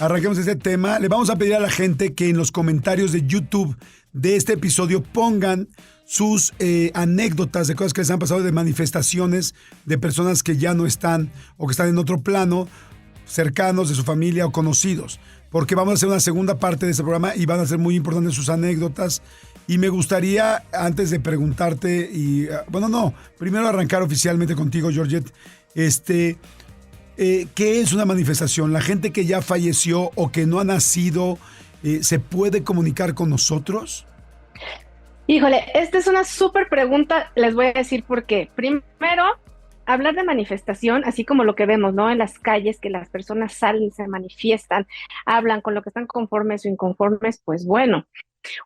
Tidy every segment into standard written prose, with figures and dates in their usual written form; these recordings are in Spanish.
arranquemos este tema. Le vamos a pedir a la gente que en los comentarios de YouTube de este episodio pongan sus anécdotas de cosas que les han pasado, de manifestaciones de personas que ya no están o que están en otro plano, cercanos de su familia o conocidos, porque vamos a hacer una segunda parte de este programa y van a ser muy importantes sus anécdotas. Y me gustaría, antes de preguntarte, primero arrancar oficialmente contigo, Georgette, ¿qué es una manifestación? ¿La gente que ya falleció o que no ha nacido se puede comunicar con nosotros? Híjole, esta es una súper pregunta, les voy a decir por qué. Primero, hablar de manifestación, así como lo que vemos, ¿no? En las calles, que las personas salen, se manifiestan, hablan con lo que están conformes o inconformes, pues bueno,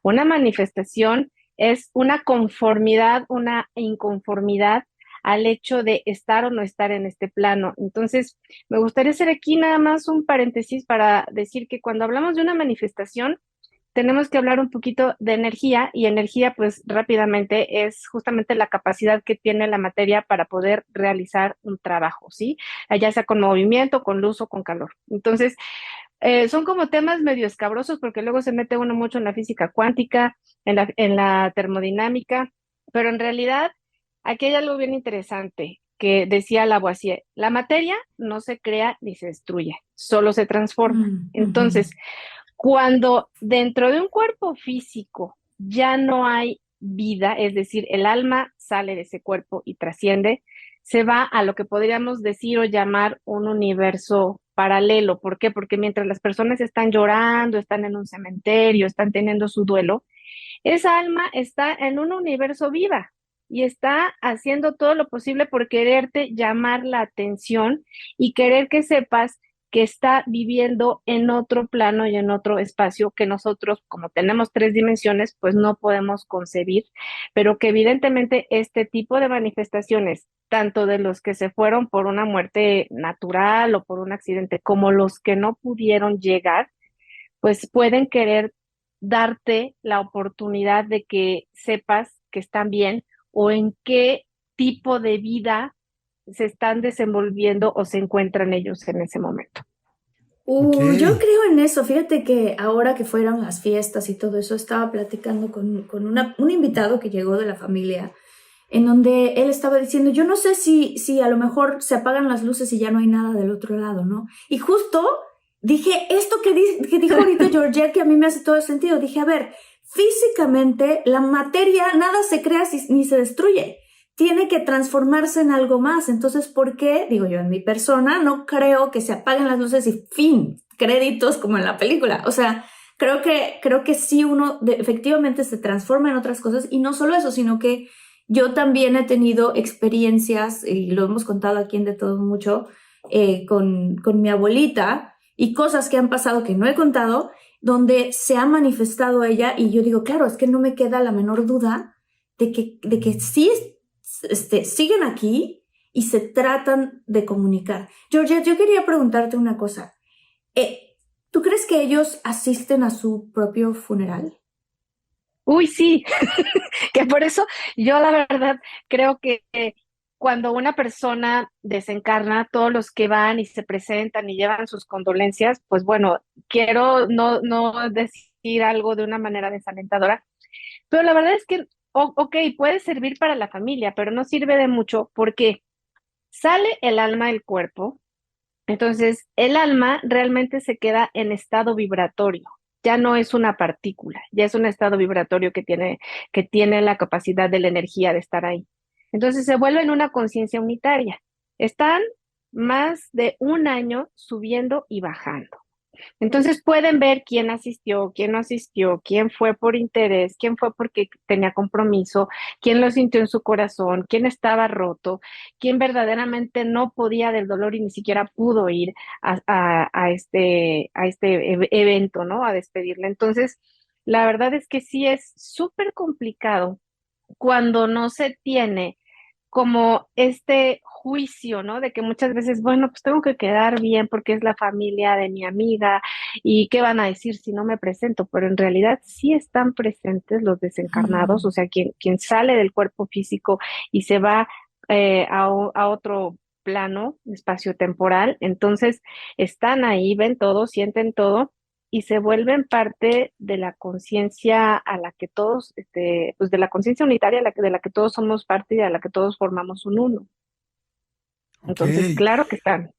una manifestación es una conformidad, una inconformidad al hecho de estar o no estar en este plano. Entonces, me gustaría hacer aquí nada más un paréntesis para decir que cuando hablamos de una manifestación, tenemos que hablar un poquito de energía, y energía pues rápidamente es justamente la capacidad que tiene la materia para poder realizar un trabajo, ¿sí? Ya sea con movimiento, con luz o con calor. Entonces, son como temas medio escabrosos porque luego se mete uno mucho en la física cuántica, en la termodinámica, pero en realidad aquí hay algo bien interesante que decía Lavoisier: la materia no se crea ni se destruye, solo se transforma. Entonces, cuando dentro de un cuerpo físico ya no hay vida, es decir, el alma sale de ese cuerpo y trasciende, se va a lo que podríamos decir o llamar un universo paralelo. ¿Por qué? Porque mientras las personas están llorando, están en un cementerio, están teniendo su duelo, esa alma está en un universo viva y está haciendo todo lo posible por quererte llamar la atención y querer que sepas que está viviendo en otro plano y en otro espacio que nosotros, como tenemos 3 dimensiones, pues no podemos concebir, pero que evidentemente este tipo de manifestaciones, tanto de los que se fueron por una muerte natural o por un accidente, como los que no pudieron llegar, pues pueden querer darte la oportunidad de que sepas que están bien o en qué tipo de vida se están desenvolviendo o se encuentran ellos en ese momento. Yo creo en eso. Fíjate que ahora que fueron las fiestas y todo eso, estaba platicando con un invitado que llegó de la familia, en donde él estaba diciendo, yo no sé si a lo mejor se apagan las luces y ya no hay nada del otro lado, ¿no? Y justo dije esto que dijo ahorita Georgette, que a mí me hace todo el sentido. Dije, a ver, físicamente la materia nada se crea ni se destruye. Tiene que transformarse en algo más. Entonces, ¿por qué? Digo yo, en mi persona, no creo que se apaguen las luces y fin, créditos como en la película. O sea, creo que sí uno efectivamente se transforma en otras cosas, y no solo eso, sino que yo también he tenido experiencias, y lo hemos contado aquí en De Todo Mucho, con mi abuelita, y cosas que han pasado que no he contado, donde se ha manifestado ella, y yo digo, claro, es que no me queda la menor duda de que sí siguen aquí y se tratan de comunicar. Georgette, yo quería preguntarte una cosa. ¿Tú crees que ellos asisten a su propio funeral? Uy, sí, que por eso yo la verdad creo que cuando una persona desencarna, todos los que van y se presentan y llevan sus condolencias, pues bueno, quiero no decir algo de una manera desalentadora, pero la verdad es que, ok, puede servir para la familia, pero no sirve de mucho porque sale el alma del cuerpo. Entonces, el alma realmente se queda en estado vibratorio, ya no es una partícula, ya es un estado vibratorio que tiene la capacidad de la energía de estar ahí. Entonces, se vuelve en una conciencia unitaria. Están más de un año subiendo y bajando. Entonces pueden ver quién asistió, quién no asistió, quién fue por interés, quién fue porque tenía compromiso, quién lo sintió en su corazón, quién estaba roto, quién verdaderamente no podía del dolor y ni siquiera pudo ir a este evento, ¿no? A despedirle. Entonces, la verdad es que sí es súper complicado cuando no se tiene como este juicio, ¿no? De que muchas veces, bueno, pues tengo que quedar bien porque es la familia de mi amiga y qué van a decir si no me presento, pero en realidad sí están presentes los desencarnados, o sea, quien sale del cuerpo físico y se va a otro plano espaciotemporal, entonces están ahí, ven todo, sienten todo y se vuelven parte de la conciencia a la que todos, pues de la conciencia unitaria de la que todos somos parte y de la que todos formamos un uno. Ok, Entonces, claro que están.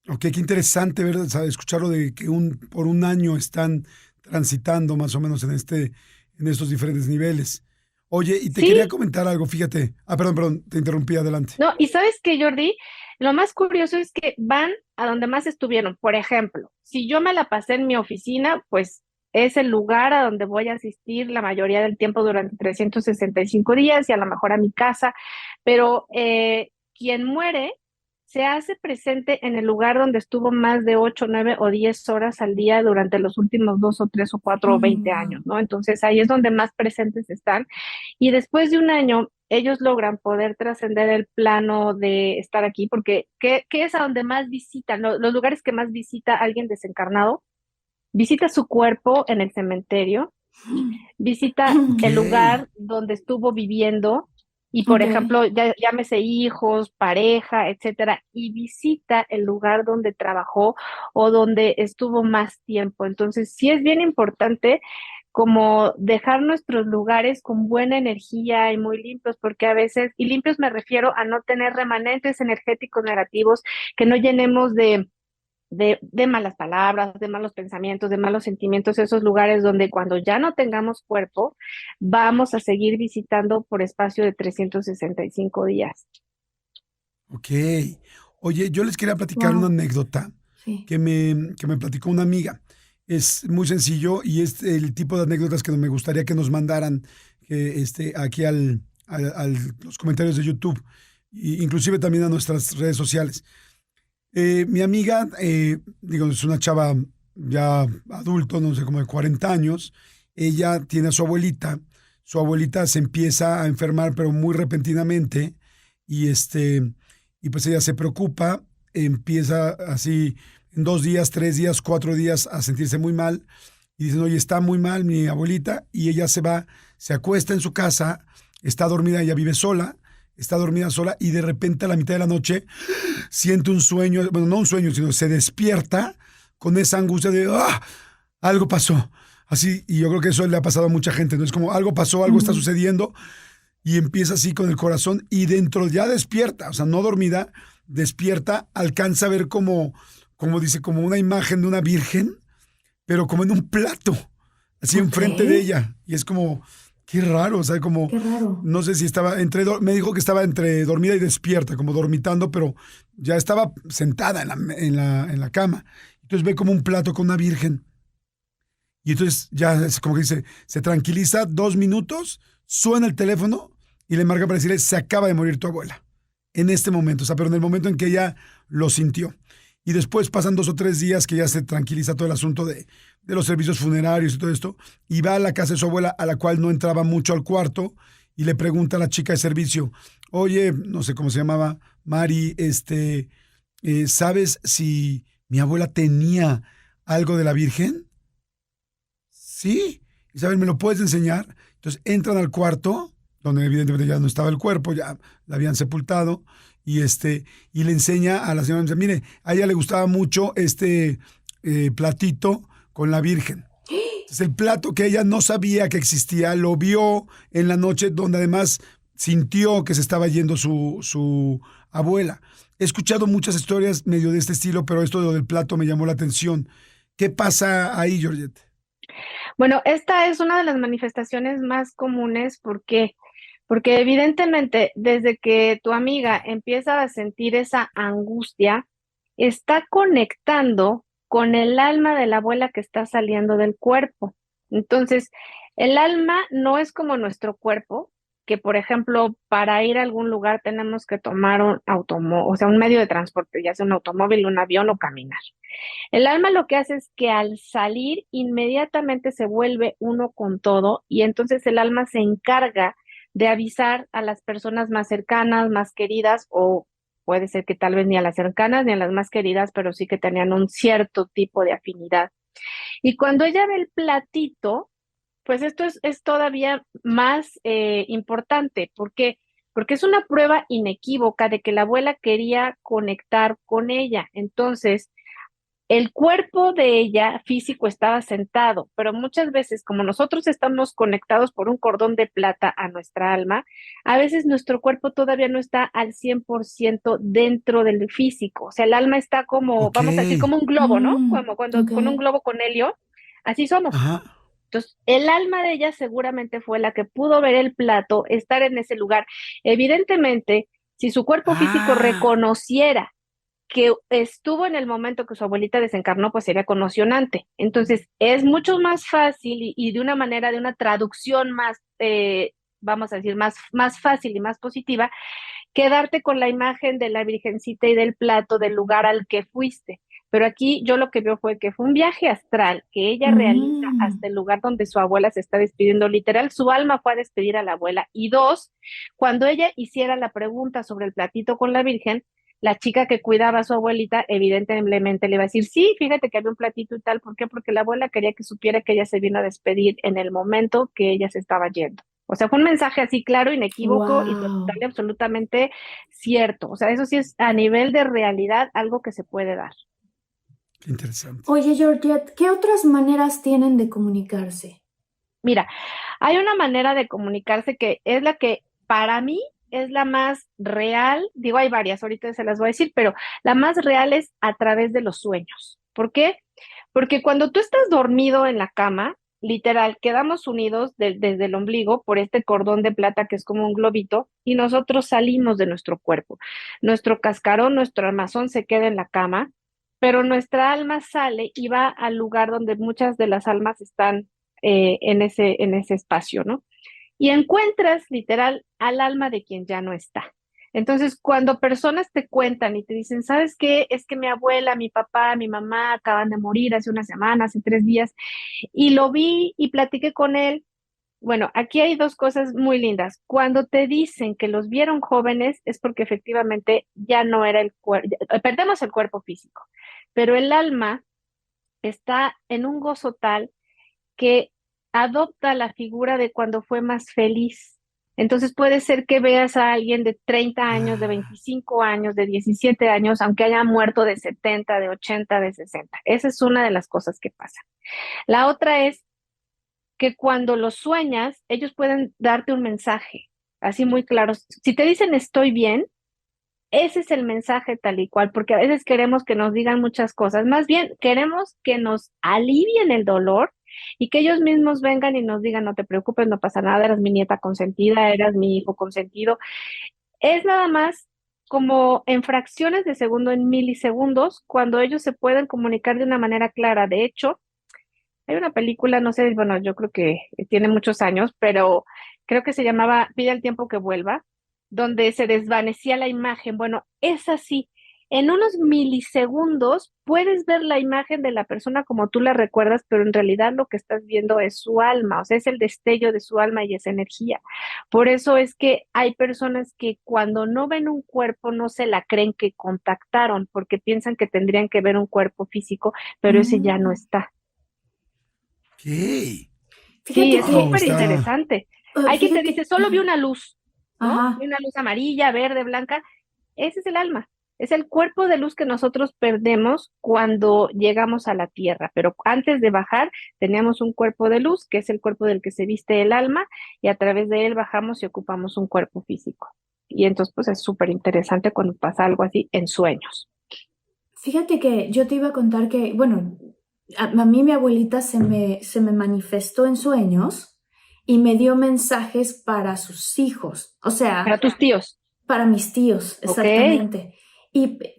ok, qué interesante ver, escucharlo de que por un año están transitando más o menos en estos diferentes niveles. Oye, y te quería Sí, comentar algo, fíjate. Ah, perdón, te interrumpí, adelante. no, y sabes qué, Jordi, lo más curioso es que van a donde más estuvieron. Por ejemplo, si yo me la pasé en mi oficina, pues es el lugar a donde voy a asistir la mayoría del tiempo durante 365 días y a lo mejor a mi casa, pero quien muere se hace presente en el lugar donde estuvo más de 8, 9 o 10 horas al día durante los últimos 2 o 3 o 4 o 20 Wow. años, ¿no? Entonces ahí es donde más presentes están. Y después de un año, ellos logran poder trascender el plano de estar aquí, porque ¿qué es a donde más visitan? Los lugares que más visita alguien desencarnado, visita su cuerpo en el cementerio, visita Ok, el lugar donde estuvo viviendo y, por Ok. ejemplo, llámese hijos, pareja, etcétera, y visita el lugar donde trabajó o donde estuvo más tiempo. Entonces, sí es bien importante como dejar nuestros lugares con buena energía y muy limpios, porque a veces, y limpios me refiero a no tener remanentes energéticos negativos, que no llenemos de malas palabras, de malos pensamientos, de malos sentimientos, esos lugares donde cuando ya no tengamos cuerpo, vamos a seguir visitando por espacio de 365 días. ok. Oye, yo les quería platicar una Wow. anécdota Sí. que me platicó una amiga. Es muy sencillo y es el tipo de anécdotas que me gustaría que nos mandaran aquí los comentarios de YouTube, inclusive también a nuestras redes sociales. Mi amiga, digo, es una chava ya adulto, no sé, como de 40 años. Ella tiene a su abuelita. Su abuelita se empieza a enfermar, pero muy repentinamente. Y y pues ella se preocupa, empieza así en 2 días, 3 días, 4 días a sentirse muy mal. Y dicen, oye, está muy mal mi abuelita. Y ella se va, se acuesta en su casa, está dormida, ella vive sola, está dormida sola, y de repente a la mitad de la noche siente un sueño, bueno, no un sueño, sino se despierta con esa angustia de, ¡ah! Algo pasó. Así, y yo creo que eso le ha pasado a mucha gente, ¿no? Es como algo pasó, algo está Ujú. sucediendo, y empieza así con el corazón, y dentro ya despierta, o sea, no dormida, despierta, alcanza a ver como dice, como una imagen de una virgen, pero como en un plato, así Ok. enfrente de ella. Y es como, qué raro, o sea, como, Qué raro. no sé si estaba me dijo que estaba entre dormida y despierta, como dormitando, pero ya estaba sentada en la cama. Entonces ve como un plato con una virgen. Y entonces ya es como que dice, se tranquiliza 2 minutos, suena el teléfono y le marca para decirle, se acaba de morir tu abuela. En este momento, o sea, pero en el momento en que ella lo sintió. Y después pasan 2 o 3 días que ya se tranquiliza todo el asunto de los servicios funerarios y todo esto, y va a la casa de su abuela, a la cual no entraba mucho al cuarto, y le pregunta a la chica de servicio, oye, no sé cómo se llamaba, Mari, ¿sabes si mi abuela tenía algo de la Virgen? Sí, Isabel, ¿me lo puedes enseñar? Entonces entran al cuarto, donde evidentemente ya no estaba el cuerpo, ya la habían sepultado, y le enseña a la señora, dice, mire, a ella le gustaba mucho platito con la Virgen. Entonces el plato que ella no sabía que existía, lo vio en la noche, donde además sintió que se estaba yendo su abuela. He escuchado muchas historias medio de este estilo, pero esto de lo del plato me llamó la atención. ¿Qué pasa ahí, Georgette? Bueno, esta es una de las manifestaciones más comunes. ¿Por qué? Porque evidentemente desde que tu amiga empieza a sentir esa angustia, está conectando con el alma de la abuela que está saliendo del cuerpo. Entonces, el alma no es como nuestro cuerpo, que por ejemplo, para ir a algún lugar tenemos que tomar un automóvil, o sea, un medio de transporte, ya sea un automóvil, un avión o caminar. El alma lo que hace es que al salir inmediatamente se vuelve uno con todo y entonces el alma se encarga de avisar a las personas más cercanas, más queridas, o puede ser que tal vez ni a las cercanas ni a las más queridas, pero sí que tenían un cierto tipo de afinidad. Y cuando ella ve el platito, pues esto es todavía más importante. ¿Por qué? porque es una prueba inequívoca de que la abuela quería conectar con ella. Entonces, el cuerpo de ella físico estaba sentado, pero muchas veces, como nosotros estamos conectados por un cordón de plata a nuestra alma, a veces nuestro cuerpo todavía no está al 100% dentro del físico. O sea, el alma está como, Ok. vamos a decir, como un globo, ¿no? Como cuando Ok. con un globo con helio, así somos. Ajá. Entonces, el alma de ella seguramente fue la que pudo ver el plato, estar en ese lugar. Evidentemente, si su cuerpo físico Ah, reconociera que estuvo en el momento que su abuelita desencarnó, pues sería conmocionante. Entonces, es mucho más fácil y de una manera, de una traducción más, vamos a decir, más fácil y más positiva, quedarte con la imagen de la Virgencita y del plato del lugar al que fuiste. Pero aquí yo lo que veo fue que fue un viaje astral que ella realiza Mm. hasta el lugar donde su abuela se está despidiendo. Literal, su alma fue a despedir a la abuela. Y dos, cuando ella hiciera la pregunta sobre el platito con la Virgen, la chica que cuidaba a su abuelita evidentemente le iba a decir, sí, fíjate que había un platito y tal. ¿Por qué? Porque la abuela quería que supiera que ella se vino a despedir en el momento que ella se estaba yendo. O sea, fue un mensaje así claro, inequívoco y total Wow. y absolutamente cierto. O sea, eso sí es a nivel de realidad algo que se puede dar. qué interesante. Oye, Georgette, ¿qué otras maneras tienen de comunicarse? Mira, hay una manera de comunicarse que es la que para mí es la más real. Digo, hay varias, ahorita se las voy a decir, pero la más real es a través de los sueños. ¿Por qué? Porque cuando tú estás dormido en la cama, literal, quedamos unidos desde el ombligo por este cordón de plata que es como un globito y nosotros salimos de nuestro cuerpo. Nuestro cascarón, nuestro armazón se queda en la cama, pero nuestra alma sale y va al lugar donde muchas de las almas están en ese espacio, ¿no? Y encuentras literal al alma de quien ya no está. Entonces, cuando personas te cuentan y te dicen, ¿sabes qué? Es que mi abuela, mi papá, mi mamá acaban de morir hace una semana, hace 3 días, y lo vi y platiqué con él. Bueno, aquí hay dos cosas muy lindas. Cuando te dicen que los vieron jóvenes es porque efectivamente ya no era el cuerpo, perdemos el cuerpo físico, pero el alma está en un gozo tal que adopta la figura de cuando fue más feliz. Entonces puede ser que veas a alguien de 30 años, de Ah, 25 años, de 17 años, aunque haya muerto de 70, de 80, de 60. Esa es una de las cosas que pasa. La otra es que cuando los sueñas, ellos pueden darte un mensaje, así muy claro. Si te dicen estoy bien, ese es el mensaje tal y cual, porque a veces queremos que nos digan muchas cosas, más bien queremos que nos alivien el dolor y que ellos mismos vengan y nos digan, no te preocupes, no pasa nada, eras mi nieta consentida, eras mi hijo consentido. Es nada más como en fracciones de segundo, en milisegundos, cuando ellos se pueden comunicar de una manera clara. De hecho, hay una película, no sé, bueno, yo creo que tiene muchos años, pero creo que se llamaba Pide el tiempo que vuelva, donde se desvanecía la imagen. Bueno, es así. En unos milisegundos puedes ver la imagen de la persona como tú la recuerdas, pero en realidad lo que estás viendo es su alma, o sea, es el destello de su alma y esa energía. Por eso es que hay personas que cuando no ven un cuerpo no se la creen que contactaron, porque piensan que tendrían que ver un cuerpo físico, pero ese ya no Mm. está. ¿qué? Sí, Fíjate es Wow, súper que, está. interesante. Hay quien te dice, fíjate, solo vi una luz, ¿no? Vi ajá. una luz amarilla, verde, blanca. Ese es el alma. Es el cuerpo de luz que nosotros perdemos cuando llegamos a la tierra. Pero antes de bajar, teníamos un cuerpo de luz, que es el cuerpo del que se viste el alma, y a través de él bajamos y ocupamos un cuerpo físico. Y entonces, pues es súper interesante cuando pasa algo así en sueños. Fíjate que yo te iba a contar que, bueno, a mí mi abuelita se me manifestó en sueños y me dio mensajes para sus hijos, o sea, Para tus tíos, para mis tíos, ¿ok? exactamente.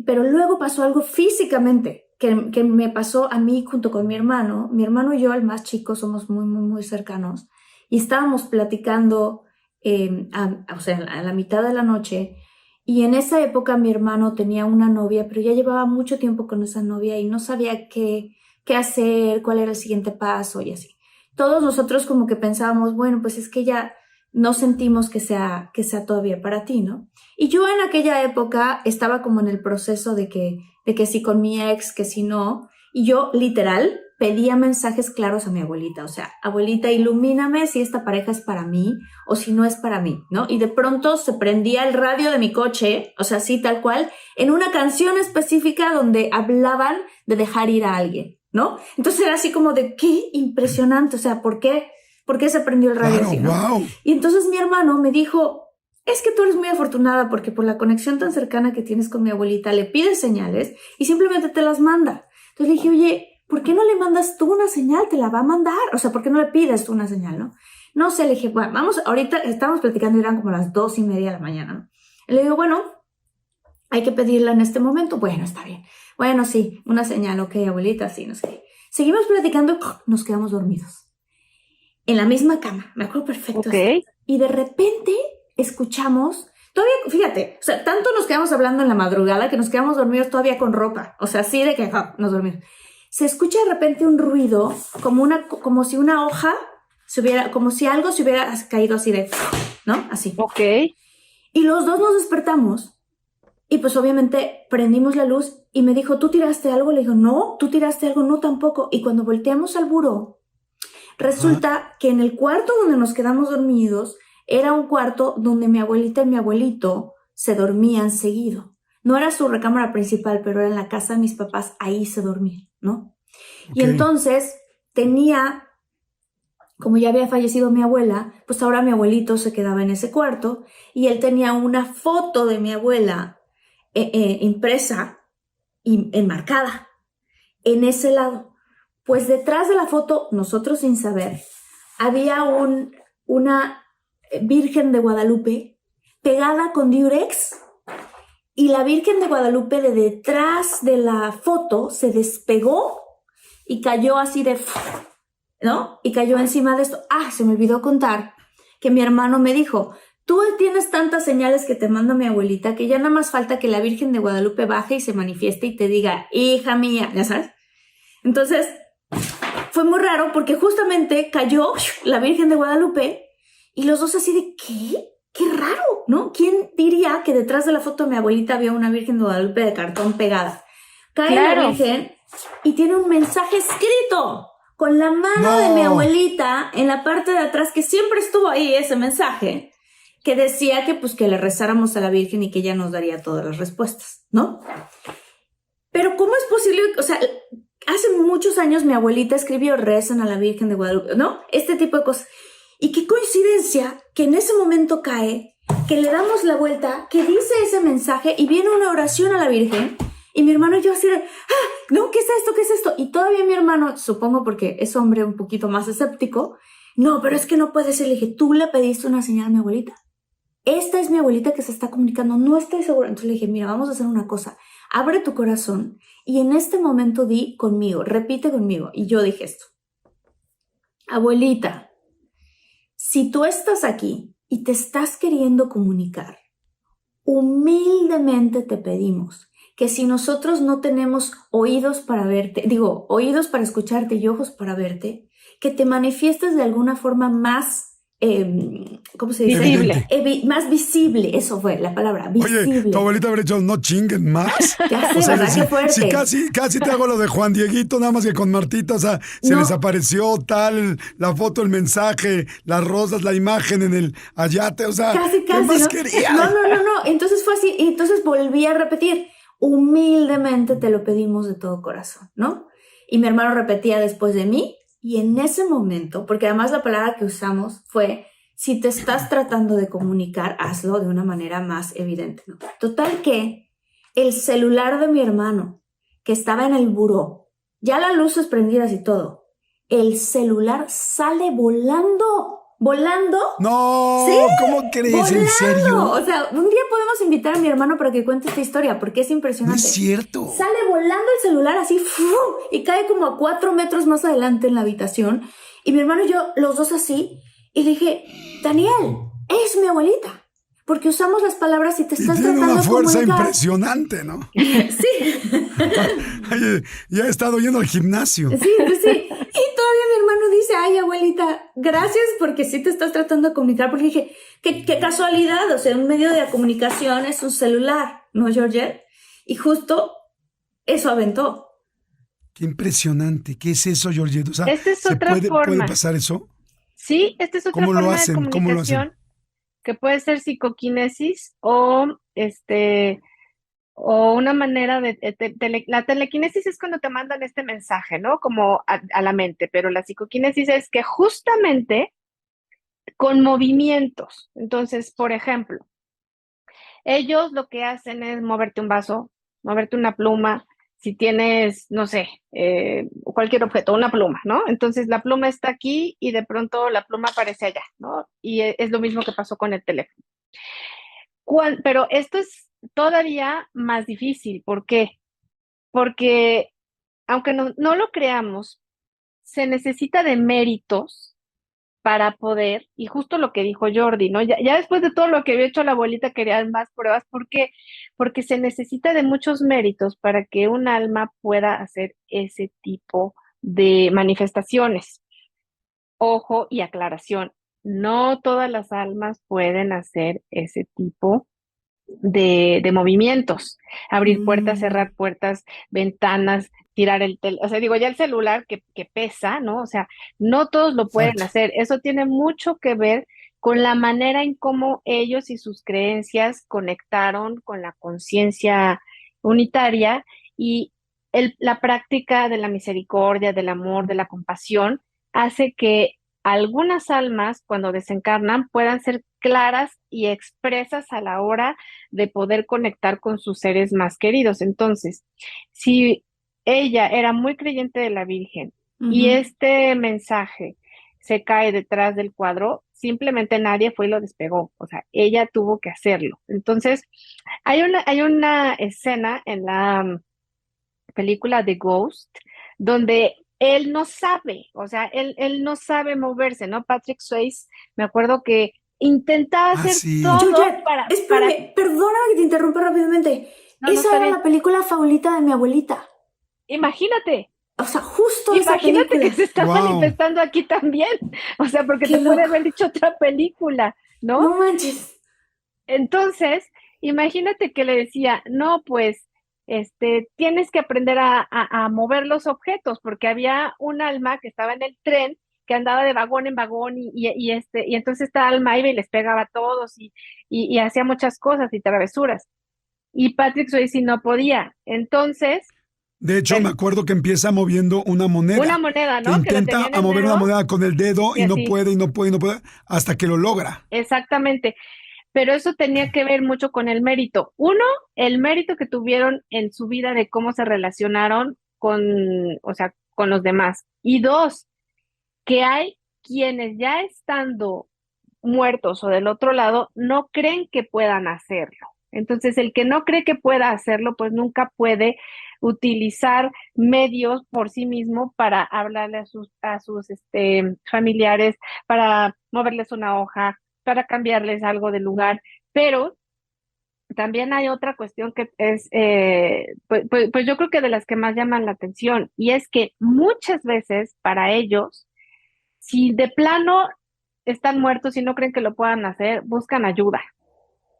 Pero luego pasó algo físicamente que me pasó a mí junto con mi hermano. Mi hermano y yo, el más chico, somos muy, muy, muy cercanos y estábamos platicando, o sea, a la mitad de la noche. Y en esa época mi hermano tenía una novia, pero ya llevaba mucho tiempo con esa novia y no sabía qué hacer, cuál era el siguiente paso y así. Todos nosotros como que pensábamos, bueno, pues es que ya no sentimos que sea todavía para ti, ¿no? Y yo en aquella época estaba como en el proceso de que sí con mi ex, que si no, y yo literal pedía mensajes claros a mi abuelita, o sea, abuelita, ilumíname si esta pareja es para mí o si no es para mí, ¿no? Y de pronto se prendía el radio de mi coche, o sea, así tal cual, en una canción específica donde hablaban de dejar ir a alguien, ¿no? Entonces era así como de, qué impresionante, o sea, ¿por qué se prendió el radio así, ¿no? Wow. Y entonces mi hermano me dijo, es que tú eres muy afortunada porque por la conexión tan cercana que tienes con mi abuelita, le pides señales y simplemente te las manda. Entonces le dije, oye, ¿por qué no le mandas tú una señal? Te la va a mandar. O sea, ¿por qué no le pides tú una señal, no? No sé, le dije, bueno, vamos, ahorita estábamos platicando y eran como las 2:30 de la mañana, ¿no? Y le digo, bueno, hay que pedirla en este momento. Bueno, está bien. Bueno, sí, una señal, ok, abuelita, sí, no sé qué. Seguimos platicando y nos quedamos dormidos. En la misma cama, me acuerdo perfecto. Ok. Y de repente escuchamos, todavía, fíjate, o sea, tanto nos quedamos hablando en la madrugada que nos quedamos dormidos todavía con ropa, o sea, así de que nos dormimos. Se escucha de repente un ruido, como si una hoja como si algo se hubiera caído así de, ¿no? Así. Ok. Y los dos nos despertamos y pues obviamente prendimos la luz y me dijo, ¿tú tiraste algo? Le digo, no, ¿tú tiraste algo? No, tampoco. Y cuando volteamos al buró, resulta que en el cuarto donde nos quedamos dormidos era un cuarto donde mi abuelita y mi abuelito se dormían seguido. No era su recámara principal, pero era en la casa de mis papás, ahí se dormían, ¿no? Okay. Y entonces como ya había fallecido mi abuela, pues ahora mi abuelito se quedaba en ese cuarto y él tenía una foto de mi abuela impresa y enmarcada en ese lado. Pues detrás de la foto, nosotros sin saber, había una Virgen de Guadalupe pegada con Durex y la Virgen de Guadalupe de detrás de la foto se despegó y cayó así de, ¿no? Y cayó encima de esto. Se me olvidó contar que mi hermano me dijo, tú tienes tantas señales que te manda mi abuelita que ya nada más falta que la Virgen de Guadalupe baje y se manifieste y te diga, hija mía, ¿ya sabes? Entonces, fue muy raro porque justamente cayó la Virgen de Guadalupe y los dos así de, ¿qué? ¡Qué raro! ¿No? ¿Quién diría que detrás de la foto de mi abuelita había una Virgen de Guadalupe de cartón pegada? Cae la Virgen y tiene un mensaje escrito con la mano de mi abuelita en la parte de atrás, que siempre estuvo ahí ese mensaje, que decía que pues que le rezáramos a la Virgen y que ella nos daría todas las respuestas, ¿no? Pero ¿cómo es posible? O sea, hace muchos años mi abuelita escribió rezan a la Virgen de Guadalupe, ¿no? Este tipo de cosas. Y qué coincidencia que en ese momento cae, que le damos la vuelta, que dice ese mensaje y viene una oración a la Virgen y mi hermano y yo así de, no, ¿qué es esto? ¿Qué es esto? Y todavía mi hermano, supongo porque es hombre un poquito más escéptico, no, pero es que no puede ser. Le dije, tú le pediste una señal a mi abuelita. Esta es mi abuelita que se está comunicando, no estoy segura. Entonces le dije, mira, vamos a hacer una cosa, abre tu corazón y en este momento di conmigo, repite conmigo. Y yo dije esto, abuelita, si tú estás aquí y te estás queriendo comunicar, humildemente te pedimos que si nosotros no tenemos oídos para verte, oídos para escucharte y ojos para verte, que te manifiestes de alguna forma más, ¿cómo se dice? Visible. Más visible, eso fue la palabra, visible. Oye, tu abuelita habría dicho, no chinguen más. Ya sé, ¿verdad? Qué fuerte. Si casi te hago lo de Juan Dieguito, nada más que con Martita, o sea, se les apareció tal, la foto, el mensaje, las rosas, la imagen en el ayate, o sea, casi, ¿qué más ¿no? querías? No, entonces fue así, y entonces volví a repetir, humildemente te lo pedimos de todo corazón, ¿no? Y mi hermano repetía después de mí, y en ese momento, porque además la palabra que usamos fue, si te estás tratando de comunicar, hazlo de una manera más evidente, ¿no? Total que el celular de mi hermano, que estaba en el buró, ya las luces prendidas y todo, el celular sale volando. No, ¿sí? ¿Cómo crees? Volando. ¿En serio? O sea, un día podemos invitar a mi hermano para que cuente esta historia, porque es impresionante. No es cierto. Sale volando el celular así, y cae como a 4 metros más adelante en la habitación, y mi hermano y yo, los dos así, y le dije, Daniel, es mi abuelita, porque usamos las palabras y te estás tratando de comunicar. Tiene una fuerza impresionante, ¿no? Sí. Oye, ya he estado yendo al gimnasio. Sí. Y todavía mi hermano dice, ay, abuelita, gracias porque sí te estás tratando de comunicar. Porque dije, qué casualidad, o sea, un medio de comunicación es un celular, ¿no, Georgette? Y justo eso aventó. Qué impresionante. ¿Qué es eso, Georgette? O sea, Esta es otra ¿puede forma. pasar eso? Sí, esta es otra ¿Cómo lo forma de hacen? ¿Cómo lo hacen? comunicación que puede ser psicoquinesis o una manera la telequinesis es cuando te mandan este mensaje, ¿no? Como a la mente, pero la psicoquinesis es que justamente con movimientos. Entonces, por ejemplo, ellos lo que hacen es moverte un vaso, moverte una pluma, si tienes, no sé, cualquier objeto, una pluma, ¿no? Entonces la pluma está aquí y de pronto la pluma aparece allá, ¿no? Y es lo mismo que pasó con el teléfono. Pero esto es todavía más difícil. ¿Por qué? Porque aunque no lo creamos, se necesita de méritos para poder, y justo lo que dijo Jordi, ¿no? Ya después de todo lo que había hecho la abuelita, querían más pruebas. ¿Por qué? Porque se necesita de muchos méritos para que un alma pueda hacer ese tipo de manifestaciones. Ojo y aclaración, no todas las almas pueden hacer ese tipo de movimientos, abrir puertas, cerrar puertas, ventanas, tirar o sea, digo, ya el celular que pesa, ¿no? O sea, no todos lo pueden Exacto. hacer. Eso tiene mucho que ver con la manera en cómo ellos y sus creencias conectaron con la conciencia unitaria y la práctica de la misericordia, del amor, de la compasión, hace que algunas almas, cuando desencarnan, puedan ser claras y expresas a la hora de poder conectar con sus seres más queridos. Entonces, si ella era muy creyente de la Virgen y Ujú. este mensaje se cae detrás del cuadro, simplemente nadie fue y lo despegó, o sea, ella tuvo que hacerlo. Entonces, hay una escena en la película The Ghost donde él no sabe, o sea, él no sabe moverse, ¿no? Patrick Swayze, me acuerdo que intentaba Ah, hacer sí. todo Juliet, para, espérame, perdóname que te interrumpa rápidamente. no Esa está era bien. la película favorita de mi abuelita. Imagínate, O sea, justo esa imagínate que película. se está Wow. manifestando aquí también, o sea, porque Qué te puede loco. haber dicho otra película, ¿no? No manches. Entonces, imagínate que le decía, no, pues, tienes que aprender a mover los objetos, porque había un alma que estaba en el tren que andaba de vagón en vagón y entonces esta alma iba y les pegaba a todos y hacía muchas cosas y travesuras. Y Patrick Swayze no podía. Entonces, De hecho, me él, acuerdo que empieza moviendo una una moneda, moneda, que ¿no? Que lo intenta tenía en a el mover una dedo moneda con el dedo y y no así, puede, y no puede, y no puede, hasta que lo logra. exactamente. Pero eso tenía que ver mucho con el mérito. Uno, el mérito que tuvieron en su vida de cómo se relacionaron o sea, con los demás. Y dos, que hay quienes ya estando muertos o del otro lado no creen que puedan hacerlo. Entonces, el que no cree que pueda hacerlo, pues nunca puede utilizar medios por sí mismo para hablarle a sus familiares, para moverles una hoja, para cambiarles algo de lugar. Pero también hay otra cuestión que es, pues yo creo que de las que más llaman la atención, y es que muchas veces para ellos, si de plano están muertos y no creen que lo puedan hacer, buscan ayuda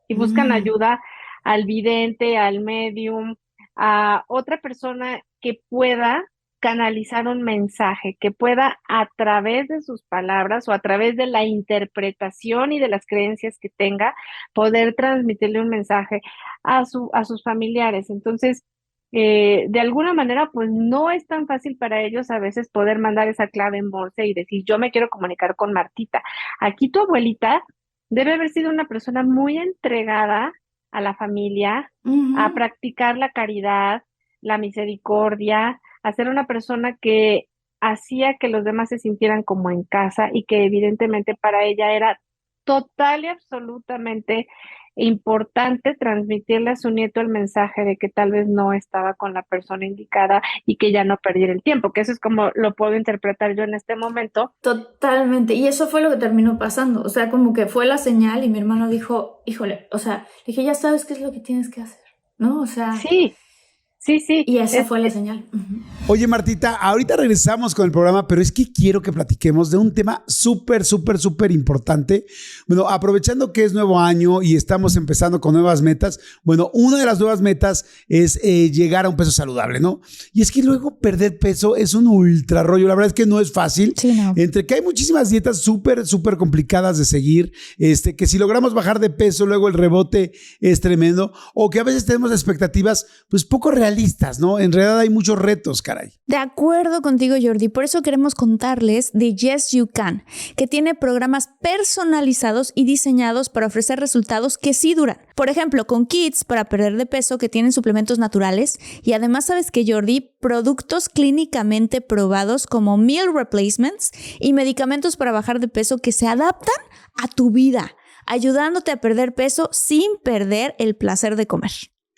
y buscan Mm. ayuda al vidente, al medium, a otra persona que pueda canalizar un mensaje, que pueda a través de sus palabras o a través de la interpretación y de las creencias que tenga, poder transmitirle un mensaje a sus familiares. Entonces, de alguna manera, pues no es tan fácil para ellos a veces poder mandar esa clave en Morse y decir, yo me quiero comunicar con Martita. Aquí tu abuelita debe haber sido una persona muy entregada a la familia, a Ujú. practicar la caridad, la misericordia, a ser una persona que hacía que los demás se sintieran como en casa y que evidentemente para ella era total y absolutamente importante transmitirle a su nieto el mensaje de que tal vez no estaba con la persona indicada y que ya no perdiera el tiempo, que eso es como lo puedo interpretar yo en este momento. Totalmente. Y eso fue lo que terminó pasando. O sea, como que fue la señal y mi hermano dijo, híjole, o sea, le dije, ya sabes qué es lo que tienes que hacer, ¿no? O sea, Sí, Sí, sí. Y esa fue la señal. Oye, Martita, ahorita regresamos con el programa, pero es que quiero que platiquemos de un tema súper, súper, súper importante. Bueno, aprovechando que es nuevo año y estamos empezando con nuevas metas, bueno, una de las nuevas metas es llegar a un peso saludable, ¿no? Y es que luego perder peso es un ultra rollo. La verdad es que no es fácil. Sí, no. Entre que hay muchísimas dietas súper, súper complicadas de seguir, que si logramos bajar de peso, luego el rebote es tremendo, o que a veces tenemos expectativas, pues poco realistas, ¿no? En realidad hay muchos retos, caray. De acuerdo contigo, Jordi. Por eso queremos contarles de Yes You Can, que tiene programas personalizados y diseñados para ofrecer resultados que sí duran. Por ejemplo, con kits para perder de peso que tienen suplementos naturales y además, ¿sabes qué, Jordi? Productos clínicamente probados como meal replacements y medicamentos para bajar de peso que se adaptan a tu vida, ayudándote a perder peso sin perder el placer de comer.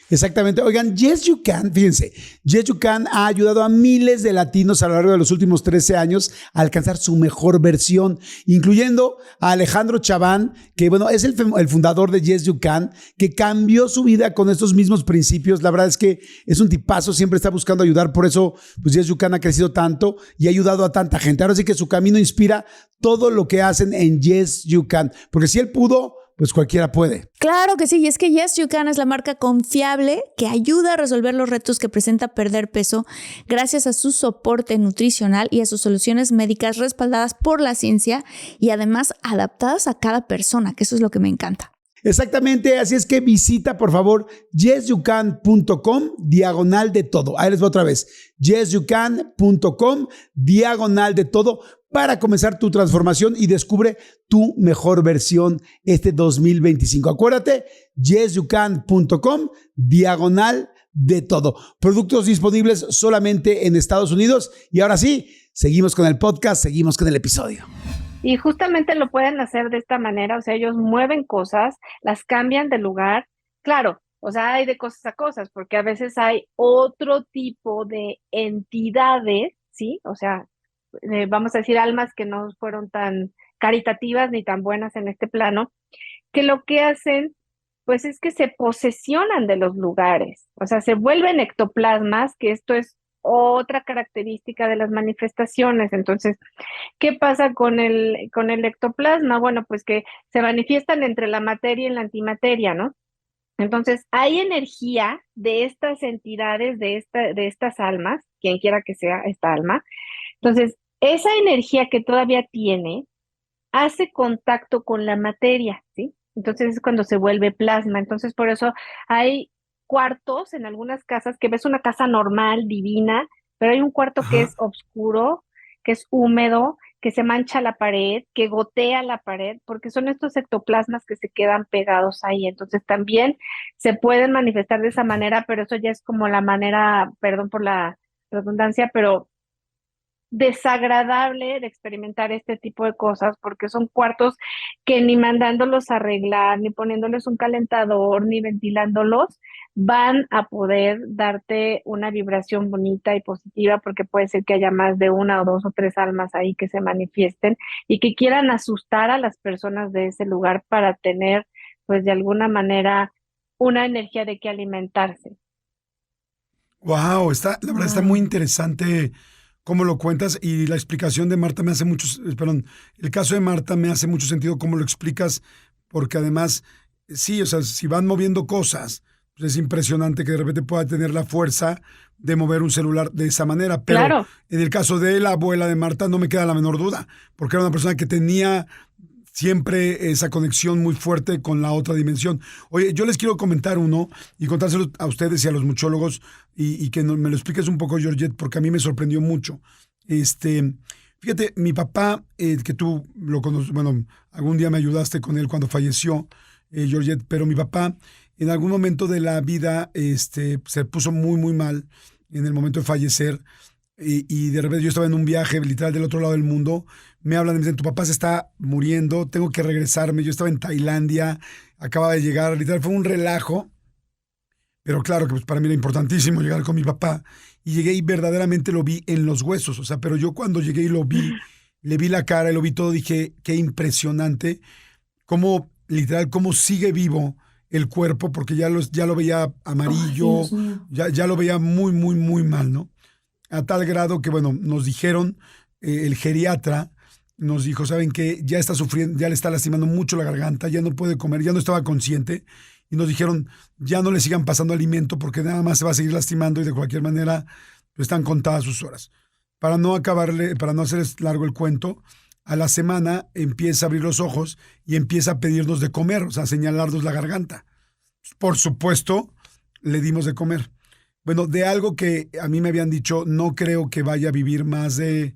Exactamente. Oigan, Yes You Can, fíjense, Yes You Can ha ayudado a miles de latinos a lo largo de los últimos 13 años a alcanzar su mejor versión, incluyendo a Alejandro Chaván, que bueno, es el fundador de Yes You Can, que cambió su vida con estos mismos principios. La verdad es que es un tipazo, siempre está buscando ayudar, por eso pues Yes You Can ha crecido tanto y ha ayudado a tanta gente. Ahora sí que su camino inspira todo lo que hacen en Yes You Can, porque si él pudo, pues cualquiera puede. Claro que sí, y es que Yes You Can es la marca confiable que ayuda a resolver los retos que presenta perder peso gracias a su soporte nutricional y a sus soluciones médicas respaldadas por la ciencia y además adaptadas a cada persona, que eso es lo que me encanta. Exactamente, así es que visita por favor yesyoucan.com/de todo. Ahí les va otra vez, yesyoucan.com/de todo para comenzar tu transformación y descubre tu mejor versión este 2025. Acuérdate, yesyoucan.com/de todo. Productos disponibles solamente en Estados Unidos. Y ahora sí, seguimos con el podcast, seguimos con el episodio. Y justamente lo pueden hacer de esta manera, o sea, ellos mueven cosas, las cambian de lugar. Claro, o sea, hay de cosas a cosas, porque a veces hay otro tipo de entidades, ¿sí? O sea, vamos a decir, almas que no fueron tan caritativas ni tan buenas en este plano, que lo que hacen, pues es que se posesionan de los lugares, o sea, se vuelven ectoplasmas, que esto es otra característica de las manifestaciones. Entonces, ¿qué pasa con el ectoplasma? Bueno, pues que se manifiestan entre la materia y la antimateria, ¿no? Entonces, hay energía de estas entidades, de estas almas, quien quiera que sea esta alma. Entonces, esa energía que todavía tiene hace contacto con la materia, ¿sí? Entonces es cuando se vuelve plasma. Entonces, por eso hay cuartos en algunas casas que ves una casa normal, divina, pero hay un cuarto que es oscuro, que es húmedo, que se mancha la pared, que gotea la pared, porque son estos ectoplasmas que se quedan pegados ahí. Entonces también se pueden manifestar de esa manera, pero eso ya es como la manera, perdón por la redundancia, pero desagradable de experimentar este tipo de cosas, porque son cuartos que ni mandándolos a arreglar, ni poniéndoles un calentador, ni ventilándolos, van a poder darte una vibración bonita y positiva, porque puede ser que haya más de una o dos o tres almas ahí que se manifiesten y que quieran asustar a las personas de ese lugar para tener, pues de alguna manera, una energía de que alimentarse. Wow, la verdad está muy interesante cómo lo cuentas, y la explicación de Marta el caso de Marta me hace mucho sentido cómo lo explicas, porque además, sí, o sea, si van moviendo cosas, pues es impresionante que de repente pueda tener la fuerza de mover un celular de esa manera. Pero claro, en el caso de la abuela de Marta no me queda la menor duda, porque era una persona que tenía siempre esa conexión muy fuerte con la otra dimensión. Oye, yo les quiero comentar uno y contárselo a ustedes y a los muchólogos y que me lo expliques un poco, Georgette, porque a mí me sorprendió mucho. Fíjate, mi papá, que tú lo conoces, bueno, algún día me ayudaste con él cuando falleció, Georgette, pero mi papá en algún momento de la vida se puso muy, muy mal en el momento de fallecer. Y de repente yo estaba en un viaje literal del otro lado del mundo, me hablan y me dicen, tu papá se está muriendo, tengo que regresarme. Yo estaba en Tailandia, acaba de llegar, literal fue un relajo, pero claro que pues para mí era importantísimo llegar con mi papá, y llegué y verdaderamente lo vi en los huesos, o sea, pero yo cuando llegué y lo vi, le vi la cara y lo vi todo, dije, qué impresionante, cómo literal, cómo sigue vivo el cuerpo porque ya lo veía amarillo, Ay, Dios mío. ya lo veía muy, muy, muy mal, ¿no? A tal grado que, bueno, nos dijeron, el geriatra nos dijo, ¿saben qué? Ya está sufriendo, ya le está lastimando mucho la garganta, ya no puede comer, ya no estaba consciente. Y nos dijeron, ya no le sigan pasando alimento porque nada más se va a seguir lastimando y de cualquier manera pues, están contadas sus horas. Para no hacerles largo el cuento, a la semana empieza a abrir los ojos y empieza a pedirnos de comer, o sea, a señalarnos la garganta. Por supuesto, le dimos de comer. Bueno, de algo que a mí me habían dicho, no creo que vaya a vivir más de,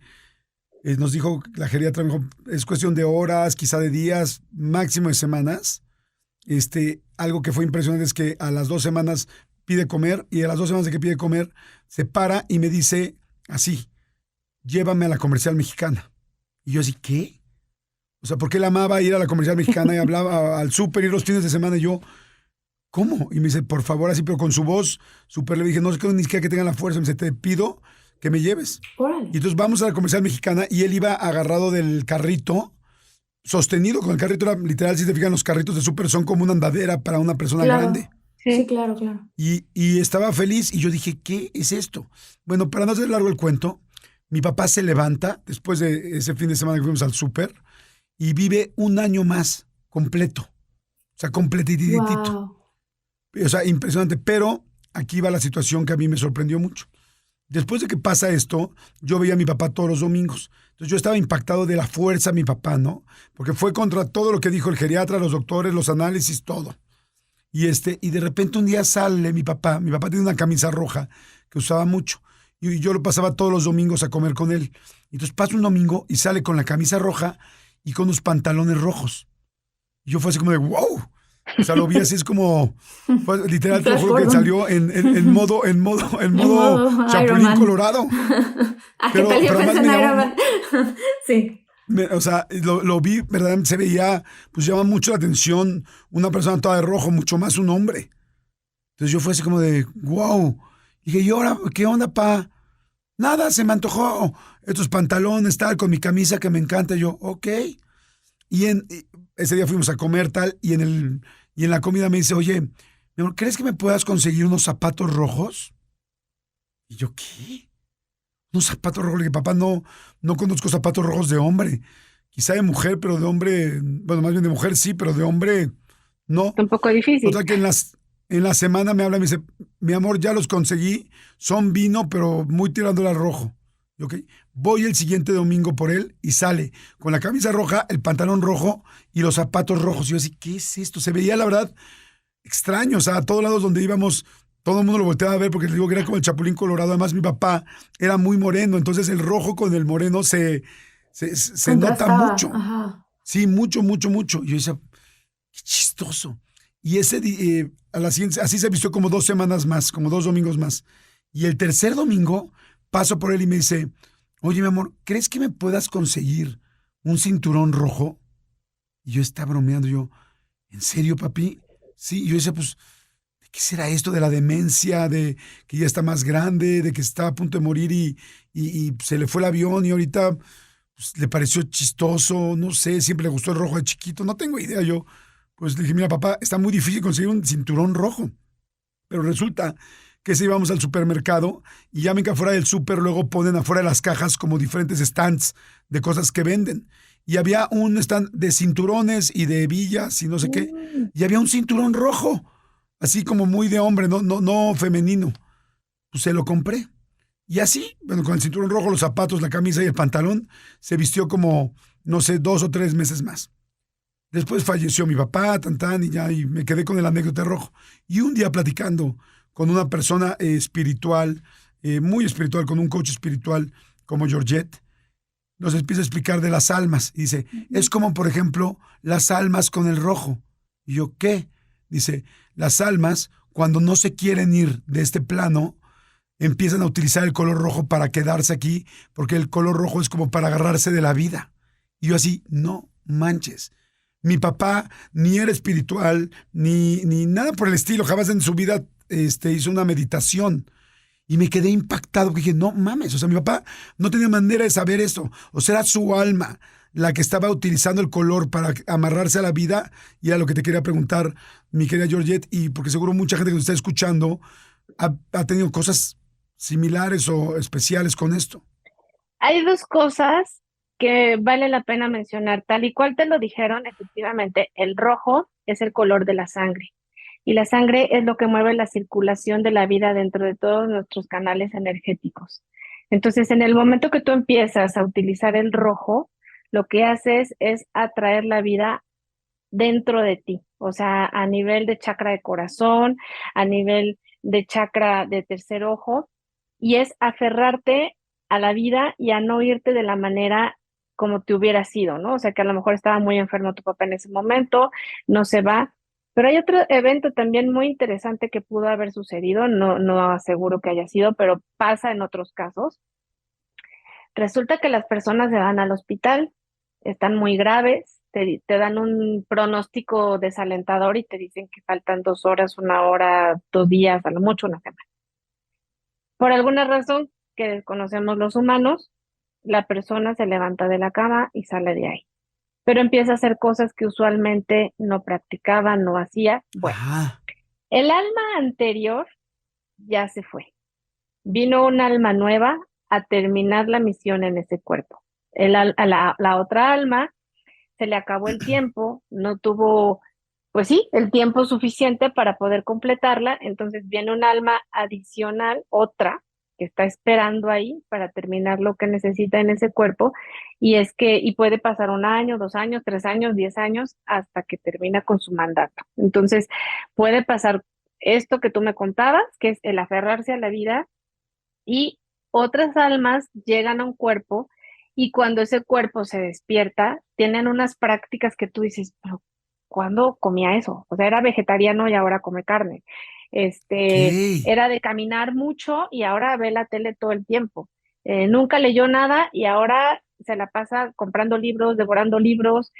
nos dijo la geriatra, me dijo, es cuestión de horas, quizá de días, máximo de semanas. Algo que fue impresionante es que a las 2 semanas pide comer y a las 2 semanas de que pide comer se para y me dice así, llévame a la Comercial Mexicana. Y yo así, ¿qué? O sea, ¿por qué él amaba ir a la Comercial Mexicana y hablaba al súper ir los fines de semana? Y yo, ¿cómo? Y me dice, por favor, así, pero con su voz súper le dije, no sé qué, ni siquiera que tenga la fuerza. Me dice, te pido que me lleves. Órale. Y entonces vamos a la Comercial Mexicana y él iba agarrado del carrito, sostenido con el carrito, era, literal, si te fijan, los carritos de súper son como una andadera para una persona Claro. grande. Sí, claro, claro. Y estaba feliz y yo dije, ¿qué es esto? Bueno, para no hacer largo el cuento, mi papá se levanta después de ese fin de semana que fuimos al súper y vive un año más completo. O sea, completitito. Wow. O sea, impresionante. Pero aquí va la situación que a mí me sorprendió mucho. Después de que pasa esto, yo veía a mi papá todos los domingos. Entonces yo estaba impactado de la fuerza de mi papá, ¿no? Porque fue contra todo lo que dijo el geriatra, los doctores, los análisis, todo. Y de repente un día sale mi papá tiene una camisa roja que usaba mucho. Y yo lo pasaba todos los domingos a comer con él. Entonces pasa un domingo y sale con la camisa roja y con unos pantalones rojos. Y yo fue así como de, wow. O sea, lo vi así, es como, literal, te lo juro que salió en modo Chapulín Iron Man. Colorado. ¿A qué tal yo pensé en Iron Man? Sí. O sea, lo vi, verdaderamente se veía, pues llama mucho la atención una persona toda de rojo, mucho más un hombre. Entonces yo fue así como de, wow. Dije, ¿y ahora qué onda, pa? Nada, se me antojó estos pantalones, tal, con mi camisa que me encanta. Y yo, ok. Y ese día fuimos a comer, tal, y en la comida me dice, oye, mi amor, ¿crees que me puedas conseguir unos zapatos rojos? Y yo, ¿qué? Unos zapatos rojos. Le dije, papá, no conozco zapatos rojos de hombre. Quizá de mujer, pero de hombre, bueno, más bien de mujer sí, pero de hombre no. Un poco difícil. O sea que en la semana me habla y me dice, mi amor, ya los conseguí, son vino, pero muy tirándole al rojo. Y ok, voy el siguiente domingo por él y sale con la camisa roja, el pantalón rojo y los zapatos rojos. Y yo así, ¿qué es esto? Se veía, la verdad, extraño. O sea, a todos lados donde íbamos, todo el mundo lo volteaba a ver porque les digo que era como el Chapulín Colorado. Además, mi papá era muy moreno, entonces el rojo con el moreno se nota mucho. Ajá. Sí, mucho, mucho, mucho. Y yo decía, qué chistoso. Y así se vistió como 2 semanas más, como 2 domingos más. Y el tercer domingo paso por él y me dice, oye, mi amor, ¿crees que me puedas conseguir un cinturón rojo? Y yo estaba bromeando, yo, ¿en serio, papi? Sí, y yo decía, pues, ¿de qué será esto de la demencia, de que ya está más grande, de que está a punto de morir y se le fue el avión y ahorita pues, le pareció chistoso, no sé, siempre le gustó el rojo de chiquito, no tengo idea yo. Pues le dije, mira, papá, está muy difícil conseguir un cinturón rojo. Pero resulta que si íbamos al supermercado y ya ven que afuera del súper luego ponen afuera de las cajas como diferentes stands de cosas que venden. Y había un stand de cinturones y de hebillas y no sé qué. Y había un cinturón rojo, así como muy de hombre, no femenino. Pues se lo compré. Y así, bueno, con el cinturón rojo, los zapatos, la camisa y el pantalón, se vistió como, no sé, 2 o 3 meses más. Después falleció mi papá, y me quedé con el anécdota rojo. Y un día platicando con una persona espiritual, muy espiritual, con un coach espiritual como Georgette, nos empieza a explicar de las almas. Y dice, es como, por ejemplo, las almas con el rojo. Y yo, ¿qué? Dice, las almas, cuando no se quieren ir de este plano, empiezan a utilizar el color rojo para quedarse aquí, porque el color rojo es como para agarrarse de la vida. Y yo así, no manches. Mi papá ni era espiritual, ni nada por el estilo. Jamás en su vida hizo una meditación. Y me quedé impactado. Dije, no mames. O sea, mi papá no tenía manera de saber esto. O sea, era su alma. la que estaba utilizando el color para amarrarse a la vida, y era lo que te quería preguntar, mi querida Georgette, y porque seguro mucha gente que nos está escuchando ha tenido cosas similares o especiales con esto. Hay dos cosas que vale la pena mencionar, tal y cual te lo dijeron, efectivamente, el rojo es el color de la sangre y la sangre es lo que mueve la circulación de la vida dentro de todos nuestros canales energéticos. Entonces, en el momento que tú empiezas a utilizar el rojo, lo que haces es atraer la vida dentro de ti, o sea, a nivel de chakra de corazón, a nivel de chakra de tercer ojo, y es aferrarte a la vida y a no irte de la manera como te hubiera sido, ¿no? O sea, que a lo mejor estaba muy enfermo tu papá en ese momento, no se va. Pero hay otro evento también muy interesante que pudo haber sucedido, no aseguro que haya sido, pero pasa en otros casos. Resulta que las personas se van al hospital, están muy graves, te dan un pronóstico desalentador y te dicen que faltan 2 horas, 1 hora, 2 días, a lo mucho una semana. Por alguna razón que desconocemos los humanos, la persona se levanta de la cama y sale de ahí, pero empieza a hacer cosas que usualmente no practicaba, no hacía. Bueno, Ajá. el alma anterior ya se fue. Vino un alma nueva a terminar la misión en ese cuerpo. A la otra alma se le acabó el tiempo, no tuvo, pues sí, el tiempo suficiente para poder completarla, entonces viene un alma adicional, otra, que está esperando ahí para terminar lo que necesita en ese cuerpo, y puede pasar 1 año, 2 años, 3 años, 10 años, hasta que termina con su mandato. Entonces, puede pasar esto que tú me contabas, que es el aferrarse a la vida, y otras almas llegan a un cuerpo y cuando ese cuerpo se despierta, tienen unas prácticas que tú dices, pero ¿cuándo comía eso? O sea, era vegetariano y ahora come carne. Ok. Era de caminar mucho y ahora ve la tele todo el tiempo. Nunca leyó nada y ahora se la pasa comprando libros, devorando libros.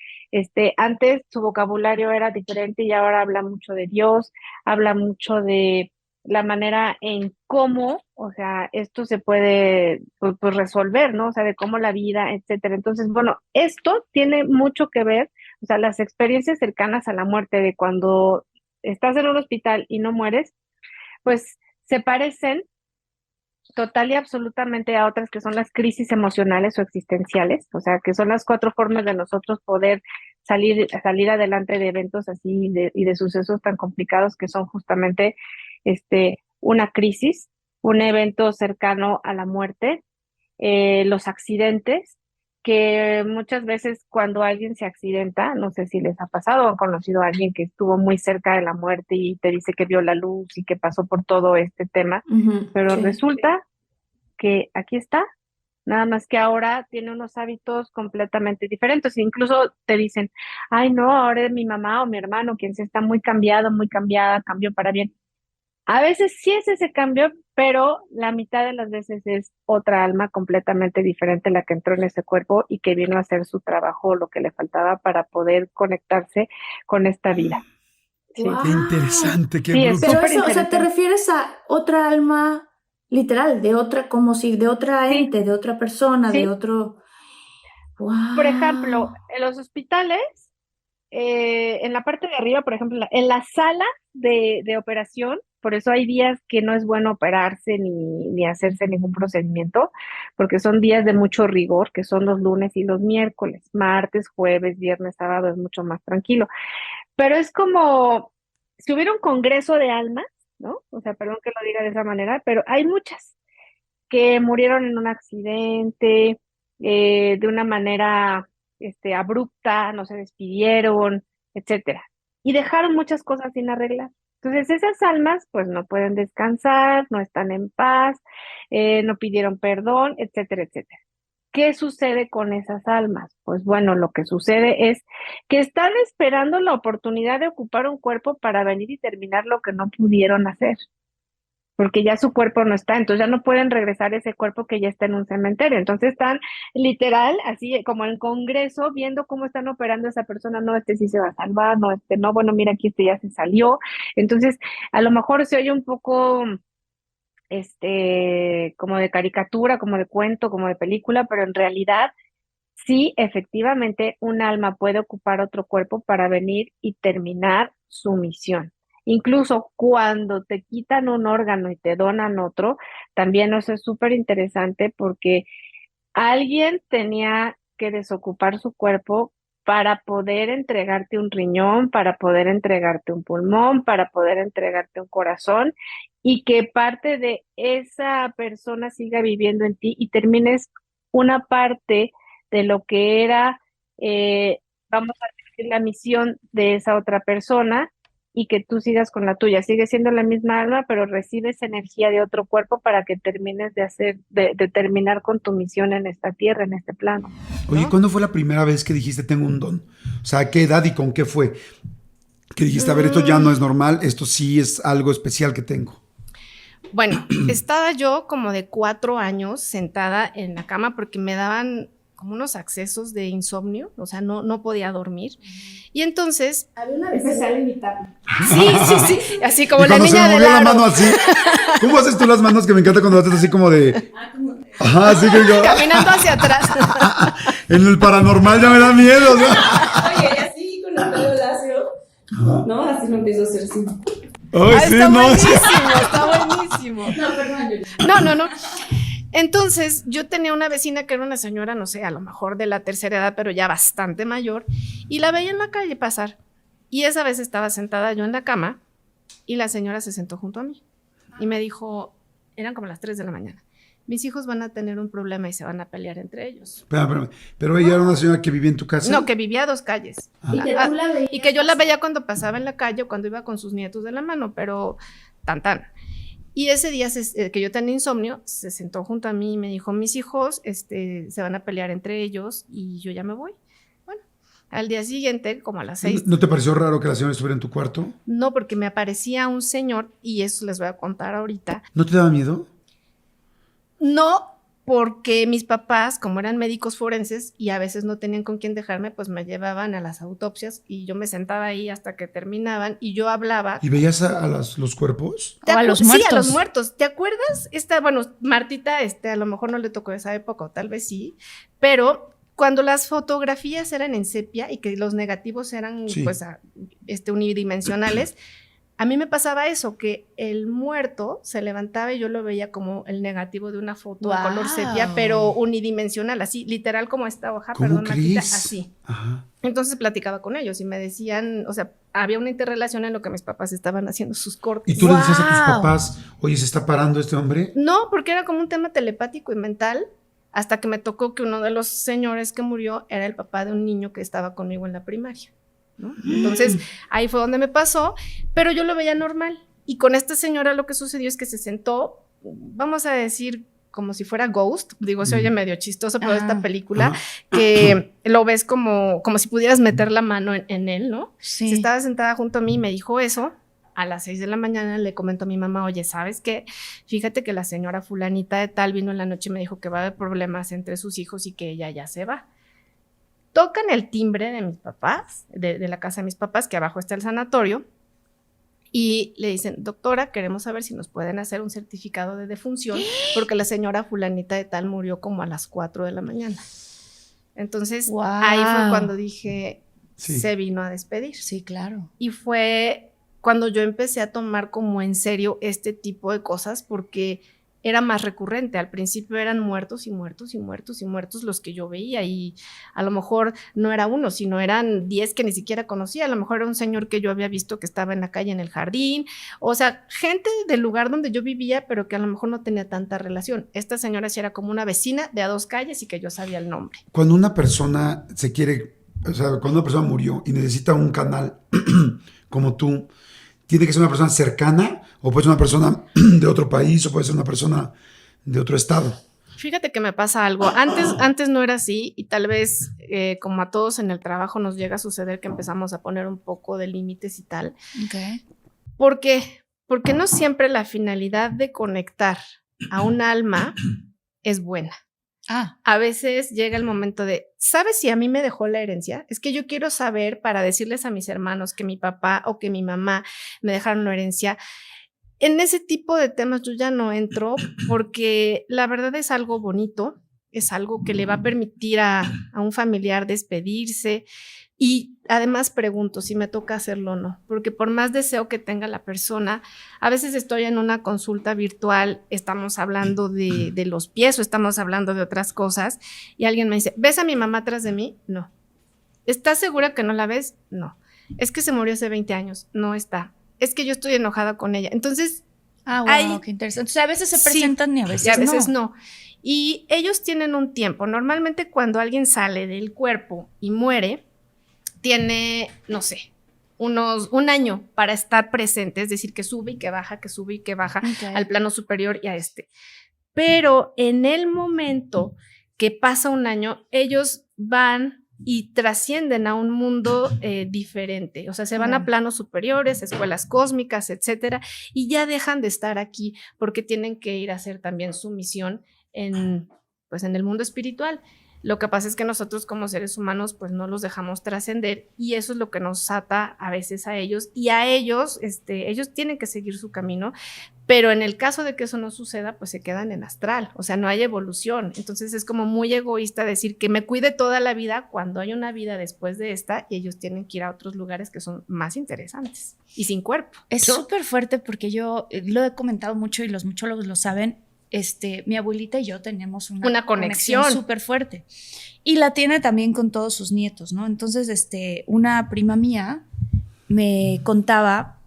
Antes su vocabulario era diferente y ahora habla mucho de Dios, habla mucho de la manera en cómo, o sea, esto se puede pues, resolver, ¿no? O sea, de cómo la vida, etcétera. Entonces, bueno, esto tiene mucho que ver, o sea, las experiencias cercanas a la muerte de cuando estás en un hospital y no mueres, pues se parecen total y absolutamente a otras que son las crisis emocionales o existenciales, o sea, que son las 4 formas de nosotros poder salir adelante de eventos así y de sucesos tan complicados que son justamente una crisis, un evento cercano a la muerte, los accidentes, que muchas veces cuando alguien se accidenta, no sé si les ha pasado o han conocido a alguien que estuvo muy cerca de la muerte y te dice que vio la luz y que pasó por todo este tema, Ujú, pero sí. resulta que aquí está, nada más que ahora tiene unos hábitos completamente diferentes. Incluso te dicen, ay, no, ahora mi mamá o mi hermano, quien se está muy cambiado, muy cambiada, cambió para bien. A veces sí es ese cambio, pero la mitad de las veces es otra alma completamente diferente la que entró en ese cuerpo y que vino a hacer su trabajo, lo que le faltaba para poder conectarse con esta vida. Sí, Qué ¡Wow! interesante, qué sí, es bruto. Pero súper eso, o sea, ¿te interesante. refieres a otra alma literal, de otra, como si de otra Sí, ente, de otra persona, de sí. otro... Por ejemplo, ¡Wow! en los hospitales, en la parte de arriba, por ejemplo, en la sala de operación, por eso hay días que no es bueno operarse ni hacerse ningún procedimiento, porque son días de mucho rigor, que son los lunes y los miércoles, martes, jueves, viernes, sábado es mucho más tranquilo. Pero es como si hubiera un congreso de almas, ¿no? O sea, perdón que lo diga de esa manera, pero hay muchas que murieron en un accidente, de una manera abrupta, no se despidieron, etcétera. Y dejaron muchas cosas sin arreglar. Entonces, esas almas, pues no pueden descansar, no están en paz, no pidieron perdón, etcétera, etcétera. ¿Qué sucede con esas almas? Pues bueno, lo que sucede es que están esperando la oportunidad de ocupar un cuerpo para venir y terminar lo que no pudieron hacer porque ya su cuerpo no está, entonces ya no pueden regresar ese cuerpo que ya está en un cementerio. Entonces están literal, así como en congreso, viendo cómo están operando a esa persona, no, este sí se va a salvar, no, este no, bueno, mira, aquí este ya se salió. Entonces, a lo mejor se oye un poco, como de caricatura, como de cuento, como de película, pero en realidad sí, efectivamente, un alma puede ocupar otro cuerpo para venir y terminar su misión. Incluso cuando te quitan un órgano y te donan otro, también eso es súper interesante porque alguien tenía que desocupar su cuerpo para poder entregarte un riñón, para poder entregarte un pulmón, para poder entregarte un corazón y que parte de esa persona siga viviendo en ti y termines una parte de lo que era, eh, vamos a decir, la misión de esa otra persona y que tú sigas con la tuya. Sigue siendo la misma alma, pero recibes energía de otro cuerpo para que termines de terminar con tu misión en esta tierra, en este plano, Oye, ¿no? ¿cuándo fue la primera vez que dijiste tengo un don? O sea, ¿a qué edad y con qué fue? Que dijiste, a ver, esto ya no es normal, esto sí es algo especial que tengo. Bueno, estaba yo como de 4 años sentada en la cama porque me daban como unos accesos de insomnio, o sea, no podía dormir. Y entonces, Había una vez empecé a limitarme. sí, así como Y la cuando se niña me del movió la aro. mano así, ¿cómo haces tú las manos? Que me encanta cuando haces así como de... Ajá, así que yo... Caminando hacia atrás. En el paranormal ya me da miedo, ¿no? Oye, así con el pelo lacio, ¿no? Así me empiezo a hacer así. Ay, sí, Está no. buenísimo, está buenísimo. No, perdón, No. Entonces, yo tenía una vecina que era una señora, no sé, a lo mejor de la tercera edad, pero ya bastante mayor, y la veía en la calle pasar. Y esa vez estaba sentada yo en la cama y la señora se sentó junto a mí y me dijo, eran como las 3 de la mañana, mis hijos van a tener un problema y se van a pelear entre ellos. Espérame. Pero ella era una señora que vivía en tu casa. No, que vivía a 2 calles. Y que tú la veías. Y que yo la veía cuando pasaba en la calle o cuando iba con sus nietos de la mano, pero tan. Y ese día que yo tenía insomnio, se sentó junto a mí y me dijo, mis hijos se van a pelear entre ellos y yo ya me voy. Bueno, al día siguiente, como a las 6. ¿No te pareció raro que la señora estuviera en tu cuarto? No, porque me aparecía un señor, y eso les voy a contar ahorita. ¿No te daba miedo? No, porque mis papás, como eran médicos forenses y a veces no tenían con quién dejarme, pues me llevaban a las autopsias y yo me sentaba ahí hasta que terminaban y yo hablaba. ¿Y veías a los cuerpos? O a los Sí, muertos. a los muertos. ¿Te acuerdas? Bueno, Martita, a lo mejor no le tocó esa época, o tal vez sí, pero cuando las fotografías eran en sepia y que los negativos eran, Sí. pues, unidimensionales, a mí me pasaba eso, que el muerto se levantaba y yo lo veía como el negativo de una foto de color sepia, pero unidimensional, así, literal como esta hoja, ¿Cómo perdón, Martita, crees? así. Ajá. Entonces platicaba con ellos y me decían, o sea, había una interrelación en lo que mis papás estaban haciendo sus cortes. ¿Y tú le decías a tus Wow. papás, oye, se está parando este hombre? No, porque era como un tema telepático y mental, hasta que me tocó que uno de los señores que murió era el papá de un niño que estaba conmigo en la primaria, ¿no? Entonces, ahí fue donde me pasó, pero yo lo veía normal. Y con esta señora lo que sucedió es que se sentó, vamos a decir, como si fuera Ghost, digo, se oye medio chistoso, pero esta película, Ajá. que lo ves como si pudieras meter la mano en él, ¿no? Sí. Se estaba sentada junto a mí y me dijo eso. A las 6 de la mañana le comento a mi mamá, oye, ¿sabes qué? Fíjate que la señora fulanita de tal vino en la noche y me dijo que va a haber problemas entre sus hijos y que ella ya se va. Tocan el timbre de mis papás, de la casa de mis papás, que abajo está el sanatorio, y le dicen, doctora, queremos saber si nos pueden hacer un certificado de defunción, porque la señora fulanita de tal murió como a las 4 de la mañana. Entonces, Wow. ahí fue cuando dije, Sí. se vino a despedir. Sí, claro. Y fue cuando yo empecé a tomar como en serio este tipo de cosas, porque era más recurrente. Al principio eran muertos y muertos y muertos y muertos los que yo veía, y a lo mejor no era uno, sino eran 10 que ni siquiera conocía. A lo mejor era un señor que yo había visto que estaba en la calle en el jardín, o sea, gente del lugar donde yo vivía, pero que a lo mejor no tenía tanta relación. Esta señora sí era como una vecina de a 2 calles y que yo sabía el nombre. Cuando una persona se quiere, o sea, cuando una persona murió y necesita un canal como tú, ¿tiene que ser una persona cercana o puede ser una persona de otro país o puede ser una persona de otro estado? Fíjate que me pasa algo. Antes no era así, y tal vez como a todos en el trabajo nos llega a suceder que empezamos a poner un poco de límites y tal. Ok. ¿Por qué? Porque no siempre la finalidad de conectar a un alma es buena. A veces llega el momento de, ¿sabes si a mí me dejó la herencia? Es que yo quiero saber para decirles a mis hermanos que mi papá o que mi mamá me dejaron la herencia. En ese tipo de temas yo ya no entro, porque la verdad es algo bonito, es algo que le va a permitir a un familiar despedirse. Y además pregunto si me toca hacerlo o no, porque por más deseo que tenga la persona, a veces estoy en una consulta virtual, estamos hablando de los pies o estamos hablando de otras cosas y alguien me dice, ¿ves a mi mamá atrás de mí? No. ¿Estás segura que no la ves? No. Es que se murió hace 20 años. No está. Es que yo estoy enojada con ella. Entonces, wow, qué interesante. Entonces, a veces se presentan y a veces no. Y ellos tienen un tiempo. Normalmente cuando alguien sale del cuerpo y muere, tiene, no sé, un año para estar presente, es decir, que sube y que baja, al plano superior y a este. Pero en el momento que pasa un año, ellos van y trascienden a un mundo diferente, o sea, se van a planos superiores, escuelas cósmicas, etcétera, y ya dejan de estar aquí porque tienen que ir a hacer también su misión en el mundo espiritual. Lo que pasa es que nosotros como seres humanos pues no los dejamos trascender y eso es lo que nos ata a veces a ellos y a ellos, ellos tienen que seguir su camino, pero en el caso de que eso no suceda pues se quedan en astral, o sea, no hay evolución. Entonces es como muy egoísta decir que me cuide toda la vida cuando hay una vida después de esta y ellos tienen que ir a otros lugares que son más interesantes y sin cuerpo. Es súper fuerte porque yo lo he comentado mucho y los muchólogos lo saben. Mi abuelita y yo teníamos una conexión súper fuerte y la tiene también con todos sus nietos, ¿no? Entonces, una prima mía me contaba,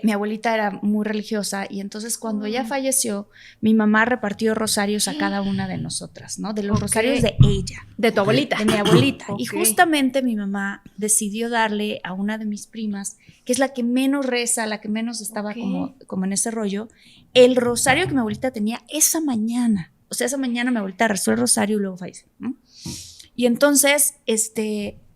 mi abuelita era muy religiosa y entonces cuando ella falleció, mi mamá repartió rosarios a cada una de nosotras, ¿no? De los rosarios de ella. De tu abuelita. De mi abuelita. Y justamente mi mamá decidió darle a una de mis primas, que es la que menos reza, la que menos estaba como en ese rollo, el rosario que mi abuelita tenía esa mañana. O sea, esa mañana mi abuelita rezó el rosario y luego falleció, ¿no? Y entonces,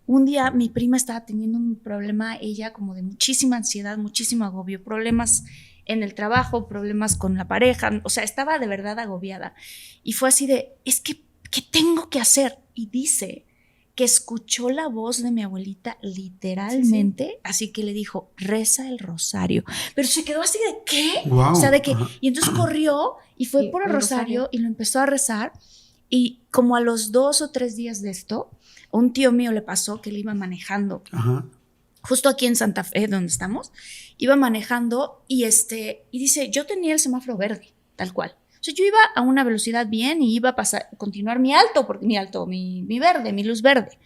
un día mi prima estaba teniendo un problema, ella como de muchísima ansiedad, muchísimo agobio, problemas en el trabajo, problemas con la pareja, o sea, estaba de verdad agobiada. Y fue así de, ¿qué tengo que hacer? Y dice que escuchó la voz de mi abuelita literalmente, así que le dijo, reza el rosario. Pero se quedó así de, ¿qué? Wow. O sea, de que, y entonces corrió y fue por el rosario y lo empezó a rezar. Y como a los 2 o 3 días de esto, un tío mío le pasó que él iba manejando, justo aquí en Santa Fe, donde estamos, iba manejando y dice, yo tenía el semáforo verde, tal cual. O sea, yo iba a una velocidad bien y iba a continuar mi verde, mi luz verde.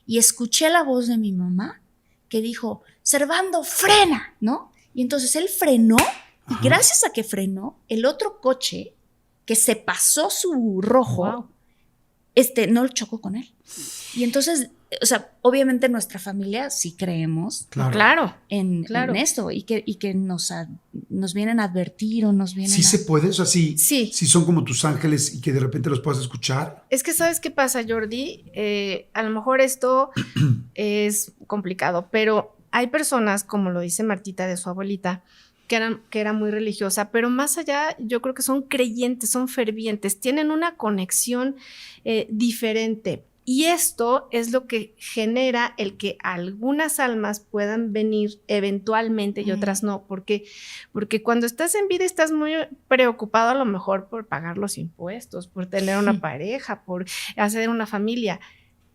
Y escuché la voz de mi mamá que dijo, Servando, frena, ¿no? Y entonces él frenó y gracias a que frenó, el otro coche que se pasó su rojo, no lo chocó con él. Y entonces, o sea, obviamente nuestra familia sí creemos en esto y que nos vienen a advertir o nos vienen ¿Sí se puede? O sea, sí son como tus ángeles y que de repente los puedas escuchar. Es que ¿sabes qué pasa, Jordi? A lo mejor esto es complicado, pero hay personas, como lo dice Martita de su abuelita, que era muy religiosa, pero más allá yo creo que son creyentes, son fervientes, tienen una conexión diferente. Y esto es lo que genera el que algunas almas puedan venir eventualmente y otras no, porque cuando estás en vida estás muy preocupado a lo mejor por pagar los impuestos, por tener una pareja, por hacer una familia,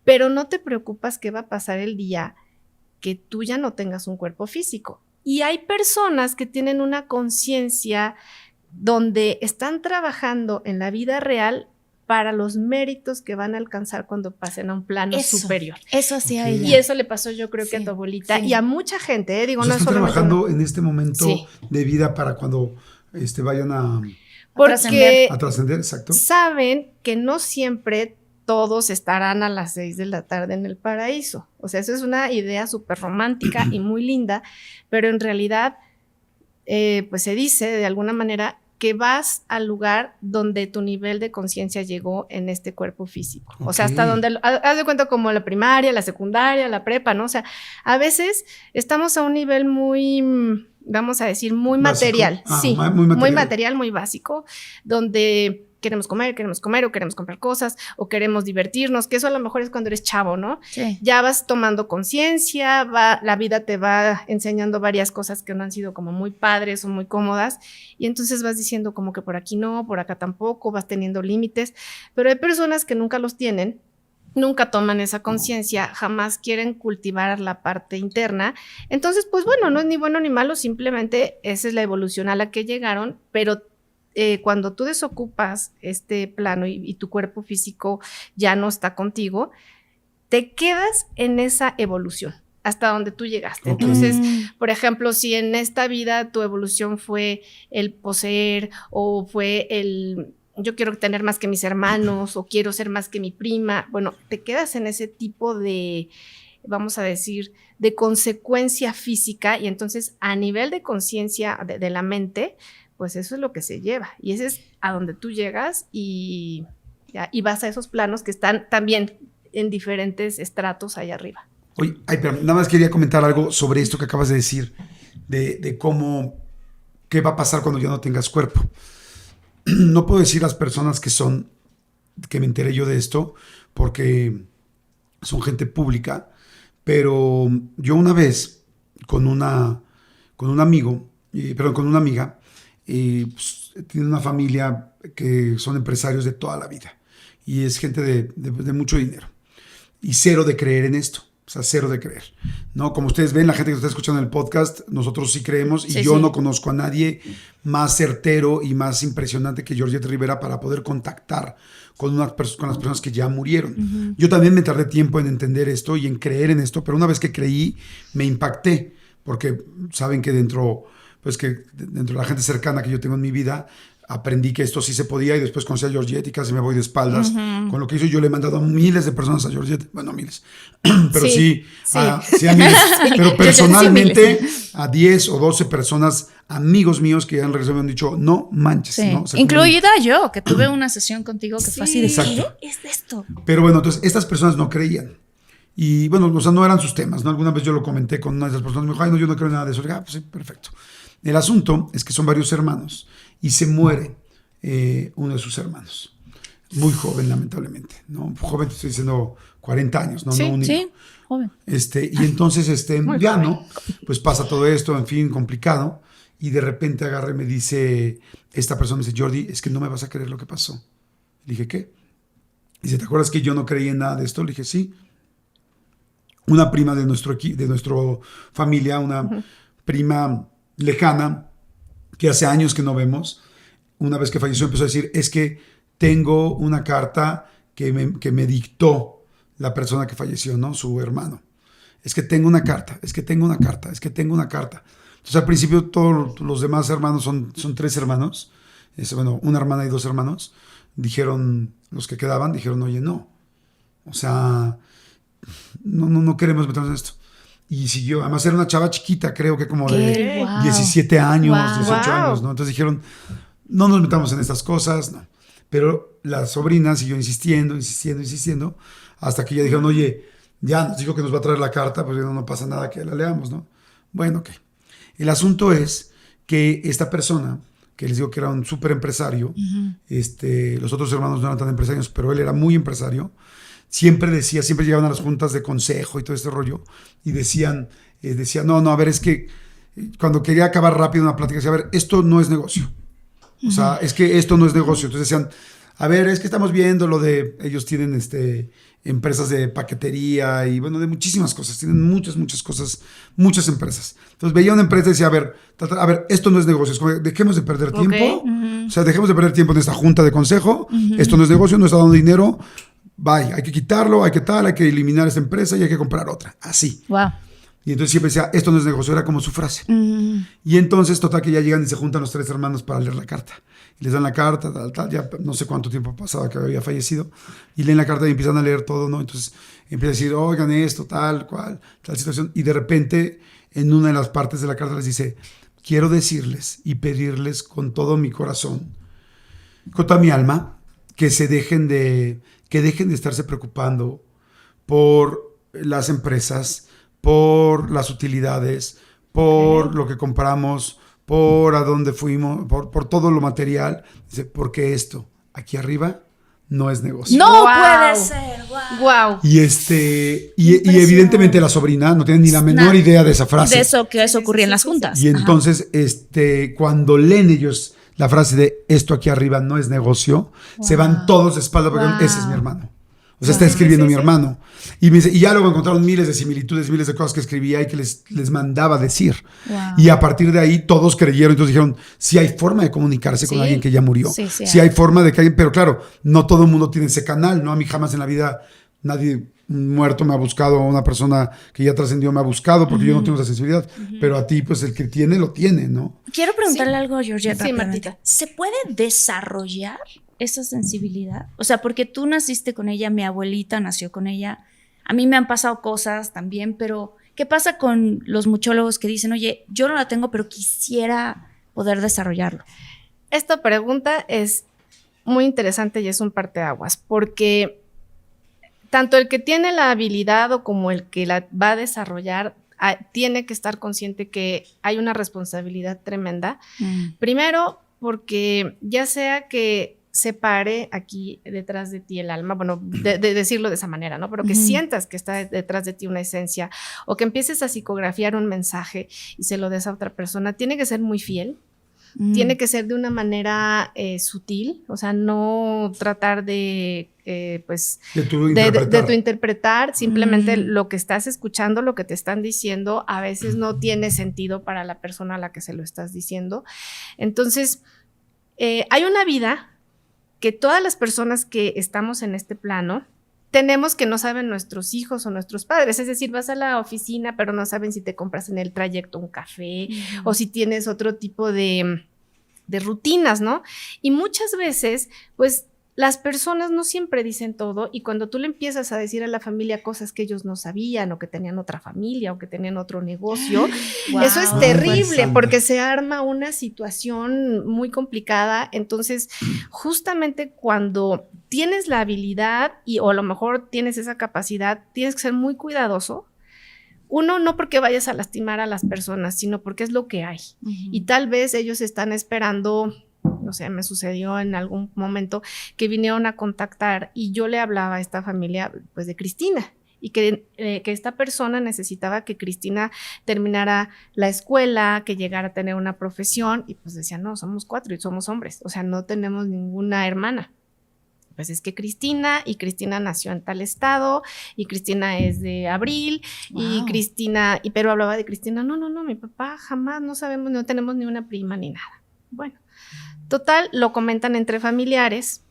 pero no te preocupas qué va a pasar el día que tú ya no tengas un cuerpo físico. Y hay personas que tienen una conciencia donde están trabajando en la vida real para los méritos que van a alcanzar cuando pasen a un plano superior. Eso hacía ella. Y eso le pasó yo creo que a tu abuelita y a mucha gente, digo, o sea, no están trabajando en este momento de vida para cuando vayan a trascender, exacto. Saben que no siempre todos estarán a las 6 de la tarde en el paraíso. O sea, eso es una idea súper romántica y muy linda, pero en realidad, pues se dice de alguna manera que vas al lugar donde tu nivel de conciencia llegó en este cuerpo físico. O sea, hasta donde, haz de cuenta como la primaria, la secundaria, la prepa, ¿no? O sea, a veces estamos a un nivel muy, vamos a decir, muy básico. Material. Muy material, muy básico, donde queremos comer o queremos comprar cosas o queremos divertirnos, que eso a lo mejor es cuando eres chavo, ¿no? Sí. Ya vas tomando conciencia, la vida te va enseñando varias cosas que no han sido como muy padres o muy cómodas y entonces vas diciendo como que por aquí no, por acá tampoco, vas teniendo límites, pero hay personas que nunca los tienen, nunca toman esa conciencia, jamás quieren cultivar la parte interna. Entonces, pues bueno, no es ni bueno ni malo, simplemente esa es la evolución a la que llegaron, pero cuando tú desocupas este plano y tu cuerpo físico ya no está contigo, te quedas en esa evolución hasta donde tú llegaste. Okay. Entonces, por ejemplo, si en esta vida tu evolución fue el poseer o fue el yo quiero tener más que mis hermanos o quiero ser más que mi prima, bueno, te quedas en ese tipo de, vamos a decir, de consecuencia física y entonces a nivel de conciencia de la mente, pues eso es lo que se lleva y ese es a donde tú llegas y vas a esos planos que están también en diferentes estratos allá arriba. Oye, pero nada más quería comentar algo sobre esto que acabas de decir, de cómo, qué va a pasar cuando ya no tengas cuerpo. No puedo decir las personas que me enteré yo de esto, porque son gente pública, pero yo una vez con un amigo, con una amiga, pues, tiene una familia que son empresarios de toda la vida y es gente de mucho dinero y cero de creer en esto. O sea, cero de creer, ¿no? Como ustedes ven, la gente que está escuchando el podcast, nosotros sí creemos y yo no conozco a nadie más certero y más impresionante que Georgette Rivera para poder contactar con las personas que ya murieron. Uh-huh. Yo también me tardé tiempo en entender esto y en creer en esto, pero una vez que creí, me impacté, porque saben que dentro de la gente cercana que yo tengo en mi vida, aprendí que esto sí se podía y después conocí a Georgette y casi me voy de espaldas con lo que hizo. Yo le he mandado a miles de personas a Georgette, bueno, miles, pero sí a miles, pero personalmente a 10 o 12 personas, amigos míos que ya han regresado me han dicho, no manches. Sí. ¿no? O sea, incluida yo, que tuve una sesión contigo que fue así de, ¿qué es esto? Pero bueno, entonces estas personas no creían. Y bueno, o sea, no eran sus temas, ¿no? Alguna vez yo lo comenté con una de esas personas, me dijo, ay, no, yo no creo en nada de eso. Le dije, pues sí, perfecto. El asunto es que son varios hermanos y se muere uno de sus hermanos. Muy joven, lamentablemente, ¿no? Joven, te estoy diciendo 40 años, ¿no? Sí, no un niño. sí, joven. Y entonces, ya, ¿no? Pues pasa todo esto, en fin, complicado. Y de repente agarra y me dice, esta persona me dice, Jordi, es que no me vas a creer lo que pasó. Le dije, ¿qué? Dice, ¿te acuerdas que yo no creí en nada de esto? Le dije, sí. Una prima de nuestra familia, una prima lejana, que hace años que no vemos, una vez que falleció empezó a decir, es que tengo una carta que me dictó la persona que falleció, ¿no? Su hermano. Es que tengo una carta, es que tengo una carta, es que tengo una carta. Entonces al principio todos los demás hermanos, son 3 hermanos, bueno, una hermana y 2 hermanos, dijeron, los que quedaban, dijeron, oye, no. O sea, no queremos meternos en esto. Y siguió, además era una chava chiquita, creo que como de 17 años, 18 años, ¿no? Entonces dijeron, no nos metamos en estas cosas, no. Pero la sobrina siguió insistiendo, hasta que ya dijeron, oye, ya nos dijo que nos va a traer la carta, pues no pasa nada que la leamos, ¿no? Bueno, ok. El asunto es que esta persona, que les digo que era un súper empresario, los otros hermanos no eran tan empresarios, pero él era muy empresario, siempre llegaban a las juntas de consejo y todo este rollo, y decían, no, a ver, es que cuando quería acabar rápido una plática, decía, a ver, esto no es negocio. O sea, es que esto no es negocio. Entonces decían, a ver, es que estamos viendo lo de, ellos tienen empresas de paquetería y bueno, de muchísimas cosas, tienen muchas cosas, muchas empresas. Entonces veía una empresa y decía, a ver, esto no es negocio, es como, dejemos de perder tiempo, o sea, dejemos de perder tiempo en esta junta de consejo, esto no es negocio, no está dando dinero, bye, hay que quitarlo, hay que eliminar esta empresa y hay que comprar otra, así. Wow. Y entonces siempre decía, esto no es negocio, era como su frase. Y entonces, total, que ya llegan y se juntan los 3 hermanos para leer la carta. Y les dan la carta, tal, ya no sé cuánto tiempo pasaba que había fallecido. Y leen la carta y empiezan a leer todo, ¿no? Entonces empieza a decir, oigan esto, tal situación. Y de repente, en una de las partes de la carta les dice, quiero decirles y pedirles con todo mi corazón, con toda mi alma, que dejen de estarse preocupando por las empresas, por las utilidades, por lo que compramos, por a dónde fuimos, por todo lo material. Dice, porque esto aquí arriba no es negocio. ¡No Wow. puede ser! ¡Wow! Wow. Y evidentemente la sobrina no tiene ni la menor idea de esa frase. De eso que eso ocurría en las juntas. Y entonces, cuando leen ellos la frase de esto aquí arriba no es negocio, se van todos de espalda porque ese es mi hermano. O sea, está escribiendo mi hermano. Y me dice, y ya luego encontraron miles de similitudes, miles de cosas que escribía y que les mandaba decir. Wow. Y a partir de ahí todos creyeron, entonces dijeron, sí hay forma de comunicarse con alguien que ya murió. Sí hay forma de que alguien, pero claro, no todo el mundo tiene ese canal, ¿no? A mí jamás en la vida nadie muerto me ha buscado, una persona que ya trascendió me ha buscado porque yo no tengo esa sensibilidad. Pero a ti, pues el que tiene, lo tiene, ¿no? Quiero preguntarle algo a Georgette. Sí, Martita. ¿Se puede desarrollar esa sensibilidad? O sea, porque tú naciste con ella, mi abuelita nació con ella, a mí me han pasado cosas también, pero ¿qué pasa con los muchólogos que dicen, oye, yo no la tengo, pero quisiera poder desarrollarlo? Esta pregunta es muy interesante y es un parteaguas, porque tanto el que tiene la habilidad o como el que la va a desarrollar tiene que estar consciente que hay una responsabilidad tremenda. Primero, porque ya sea que se pare aquí detrás de ti el alma, bueno, de decirlo de esa manera, ¿no? Pero que sientas que está detrás de ti una esencia o que empieces a psicografiar un mensaje y se lo des a otra persona, tiene que ser muy fiel. Tiene que ser de una manera sutil, o sea, no tratar de tu interpretar, simplemente lo que estás escuchando, lo que te están diciendo, a veces no tiene sentido para la persona a la que se lo estás diciendo. Entonces, hay una vida que todas las personas que estamos en este plano tenemos que no saben nuestros hijos o nuestros padres, es decir, vas a la oficina pero no saben si te compras en el trayecto un café o si tienes otro tipo de rutinas, ¿no? Y muchas veces, pues, las personas no siempre dicen todo y cuando tú le empiezas a decir a la familia cosas que ellos no sabían o que tenían otra familia o que tenían otro negocio, eso es terrible porque se arma una situación muy complicada. Entonces, justamente cuando tienes la habilidad o a lo mejor tienes esa capacidad, tienes que ser muy cuidadoso. Uno, no porque vayas a lastimar a las personas, sino porque es lo que hay. Y tal vez ellos están esperando, no sé, me sucedió en algún momento que vinieron a contactar y yo le hablaba a esta familia, pues, de Cristina. Y que esta persona necesitaba que Cristina terminara la escuela, que llegara a tener una profesión. Y pues decían, no, somos 4 y somos hombres. O sea, no tenemos ninguna hermana. Pues es que Cristina nació en tal estado y Cristina es de Abril y Cristina, pero hablaba de Cristina, no, mi papá jamás, no sabemos, no tenemos ni una prima ni nada. Bueno, total, lo comentan entre familiares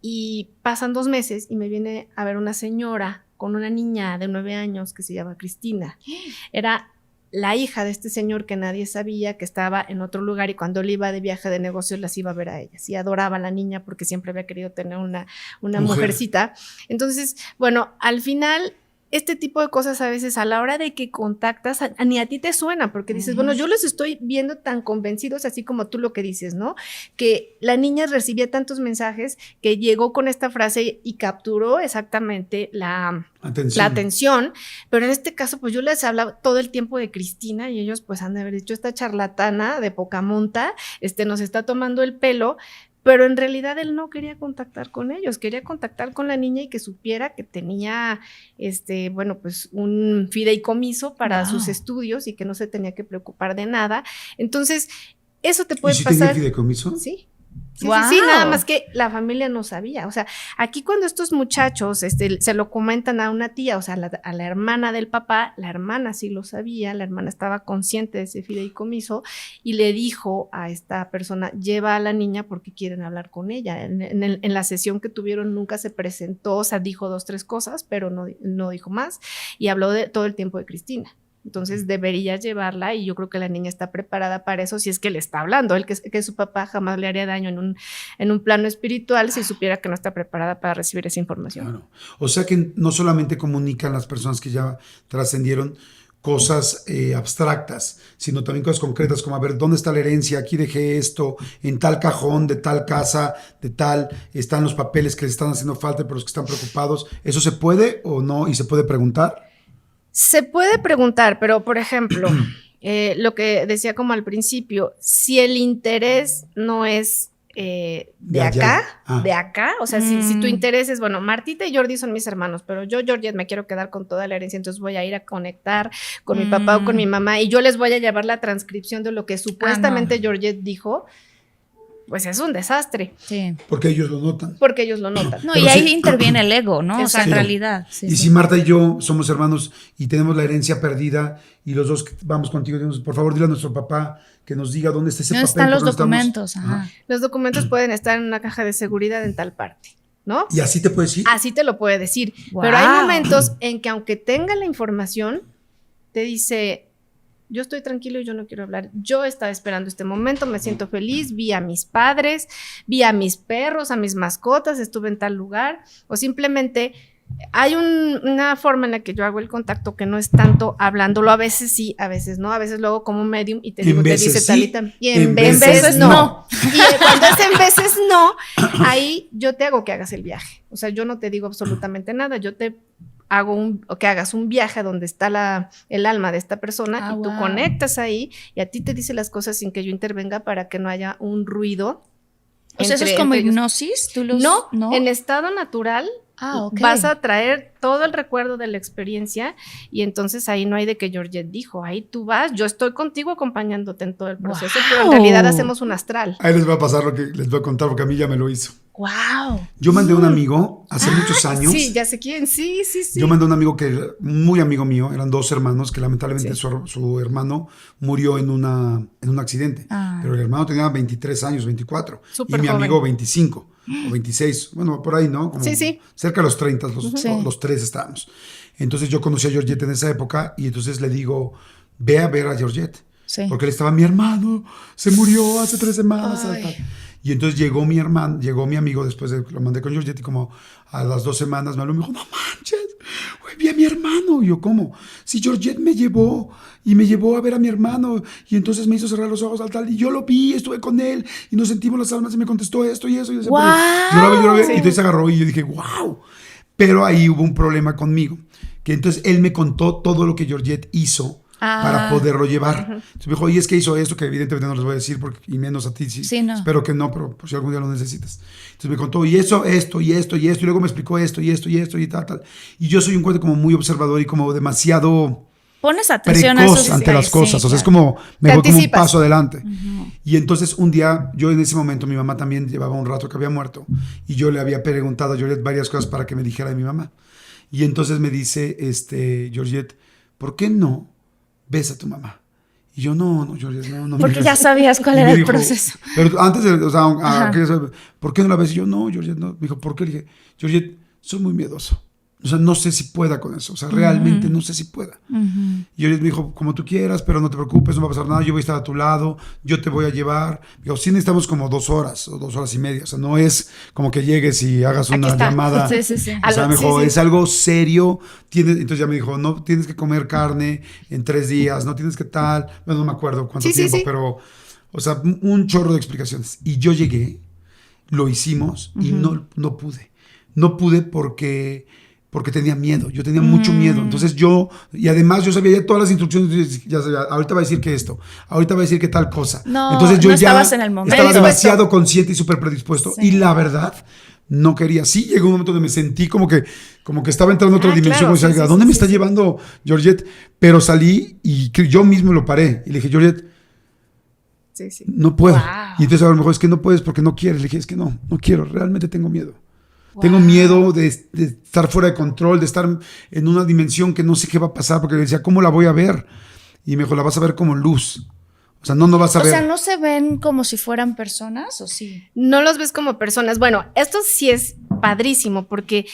y pasan 2 meses y me viene a ver una señora con una niña de 9 años que se llama Cristina. Era la hija de este señor que nadie sabía, que estaba en otro lugar y cuando él iba de viaje de negocios las iba a ver a ellas y adoraba a la niña porque siempre había querido tener una mujercita. Entonces, bueno, al final este tipo de cosas a veces a la hora de que contactas, ni a ti te suena, porque dices, bueno, yo los estoy viendo tan convencidos, así como tú lo que dices, ¿no? Que la niña recibía tantos mensajes que llegó con esta frase y capturó exactamente la atención, pero en este caso, pues yo les hablaba todo el tiempo de Cristina y ellos pues han de haber dicho, esta charlatana de poca monta, nos está tomando el pelo. Pero en realidad él no quería contactar con ellos, quería contactar con la niña y que supiera que tenía, bueno, pues un fideicomiso para sus estudios y que no se tenía que preocupar de nada. Entonces, eso te puede pasar. ¿Y si tenía fideicomiso? Sí. Sí, nada más que la familia no sabía. O sea, aquí cuando estos muchachos se lo comentan a una tía, o sea, a la hermana del papá, la hermana sí lo sabía, la hermana estaba consciente de ese fideicomiso y le dijo a esta persona, lleva a la niña porque quieren hablar con ella. En la sesión que tuvieron nunca se presentó, o sea, dijo 2, 3 cosas, pero no dijo más y habló de todo el tiempo de Cristina. Entonces debería llevarla y yo creo que la niña está preparada para eso si es que le está hablando. El que su papá jamás le haría daño en un plano espiritual si supiera que no está preparada para recibir esa información. Claro. O sea que no solamente comunican las personas que ya trascendieron cosas abstractas, sino también cosas concretas como, a ver, ¿dónde está la herencia? Aquí dejé esto, en tal cajón, de tal casa, de tal, están los papeles que les están haciendo falta, pero los que están preocupados. ¿Eso se puede o no? ¿Y se puede preguntar? Se puede preguntar, pero por ejemplo, lo que decía como al principio, si el interés no es de allá. acá, de acá. O sea, si tu interés es, bueno, Martita y Jordi son mis hermanos, pero yo, Georgette, me quiero quedar con toda la herencia, entonces voy a ir a conectar con mi papá o con mi mamá y yo les voy a llevar la transcripción de lo que supuestamente Georgette dijo. Pues es un desastre. Sí. Porque ellos lo notan. Porque ellos lo notan. No, Pero y ahí sí. interviene el ego, ¿no? O sea, en Sí. realidad. Sí, Y sí. si Marta y yo somos hermanos y tenemos la herencia perdida y los dos vamos contigo, decimos, por favor, dile a nuestro papá que nos diga dónde está ese ¿Dónde papel. están los porque no estamos- documentos? Ajá. Los documentos pueden estar en una caja de seguridad en tal parte, ¿no? Y así te puedes ir. Así te lo puede decir. Wow. Pero hay momentos en que aunque tenga la información, te dice, yo estoy tranquilo y yo no quiero hablar. Yo estaba esperando este momento, me siento feliz, vi a mis padres, vi a mis perros, a mis mascotas, estuve en tal lugar. O simplemente hay una forma en la que yo hago el contacto que no es tanto hablándolo, a veces sí, a veces no, a veces lo hago como un medium y te En digo, te veces dice sí, Talita, y en en veces veces no. no. Y cuando es en veces no, ahí yo te hago que hagas el viaje. O sea, yo no te digo absolutamente nada, yo te hago o que hagas un viaje a donde está el alma de esta persona y tú wow. conectas ahí y a ti te dice las cosas sin que yo intervenga para que no haya un ruido. O sea, ¿eso es como entre ellos. hipnosis? ¿Tú los, No, en estado natural ok. vas a traer todo el recuerdo de la experiencia y entonces ahí no hay de que Georgette dijo, ahí tú vas, yo estoy contigo acompañándote en todo el proceso, Wow. pero en realidad hacemos un astral. Ahí les va a pasar lo que les voy a contar porque a mí ya me lo hizo. ¡Wow! Yo mandé a un amigo hace muchos años. Sí, ya sé quién, sí. Yo mandé a un amigo que era muy amigo mío, eran dos hermanos que lamentablemente Sí. su hermano murió en un accidente. Ah. Pero el hermano tenía 23 años, 24. Súper y mi joven. amigo 25 o 26. Bueno, por ahí, ¿no? Como Sí. Cerca de los 30, Sí. los tres estábamos. Entonces yo conocí a Georgette en esa época y entonces le digo, ve a ver a Georgette. Sí. Porque él estaba, mi hermano se murió hace 3 semanas. Ay. Tal. Y entonces llegó mi amigo después de que lo mandé con Georgette y como a las 2 semanas me habló y me dijo, no manches, güey, vi a mi hermano. Y yo, ¿cómo? Si Georgette me llevó a ver a mi hermano y entonces me hizo cerrar los ojos al tal y yo lo vi, estuve con él y nos sentimos las almas y me contestó esto y eso. Y yo ¡Guau! lloraba. Sí. Y entonces agarró y yo dije, wow. Pero ahí hubo un problema conmigo, que entonces él me contó todo lo que Georgette hizo para poderlo llevar. Entonces me dijo, oye, es que hizo esto que evidentemente no les voy a decir, y menos a ti, Sí, no. espero que no, pero por si algún día lo necesitas. Entonces me contó, y eso, esto, y luego me explicó esto, y tal. Y yo soy un cuate como muy observador y como demasiado Pones atención a precoz esos ante las cosas, sí, o sea, es claro. como, me Te voy como un anticipas. paso adelante. Y entonces un día, yo en ese momento, mi mamá también llevaba un rato que había muerto, y yo le había preguntado a Georgette varias cosas para que me dijera de mi mamá. Y entonces me dice, Georgette, ¿por qué no ves a tu mamá? Y yo, no, Georgette, no. Porque me ya ves". sabías cuál Y era me el dijo, proceso. Pero antes de, o sea, Ajá. ¿por qué no la ves? Y yo, no, Georgette, no. Me dijo, ¿por qué? Le dije, Georgette, soy muy miedoso. O sea, no sé si pueda con eso. O sea, realmente no sé si pueda. Y Georgette me dijo, como tú quieras, pero no te preocupes, no va a pasar nada. Yo voy a estar a tu lado, yo te voy a llevar. Digo, sí necesitamos como 2 horas o 2 horas y media. O sea, no es como que llegues y hagas una está. llamada. Sí. O sea, me dijo, Sí. es algo serio. Entonces ya me dijo, no tienes que comer carne en 3 días, no tienes que tal. Bueno, no me acuerdo cuánto Sí, tiempo, sí. pero, o sea, un chorro de explicaciones. Y yo llegué, lo hicimos y no pude. No pude porque tenía miedo. Yo tenía mucho miedo. Entonces y además yo sabía ya todas las instrucciones. Ya sabía, ahorita va a decir que esto, ahorita va a decir que tal cosa. No, Entonces yo no ya estabas en el momento. estaba demasiado consciente y súper predispuesto. Sí. Y la verdad, no quería. Sí, llegó un momento donde me sentí como que estaba entrando en otra dimensión. Claro, O sea, sí, ¿a sí, dónde sí, me sí, está sí. llevando Georgette? Pero salí y que yo mismo lo paré. Y le dije, Georgette, Sí. no puedo. Wow. Y entonces a lo mejor es que no puedes porque no quieres. Le dije, es que no quiero, realmente tengo miedo. Tengo miedo de estar fuera de control, de estar en una dimensión que no sé qué va a pasar, porque le decía, ¿cómo la voy a ver? Y me dijo, la vas a ver como luz. O sea, no vas a O ver. sea, ¿no se ven como si fueran personas o sí? No los ves como personas. Bueno, esto sí es padrísimo porque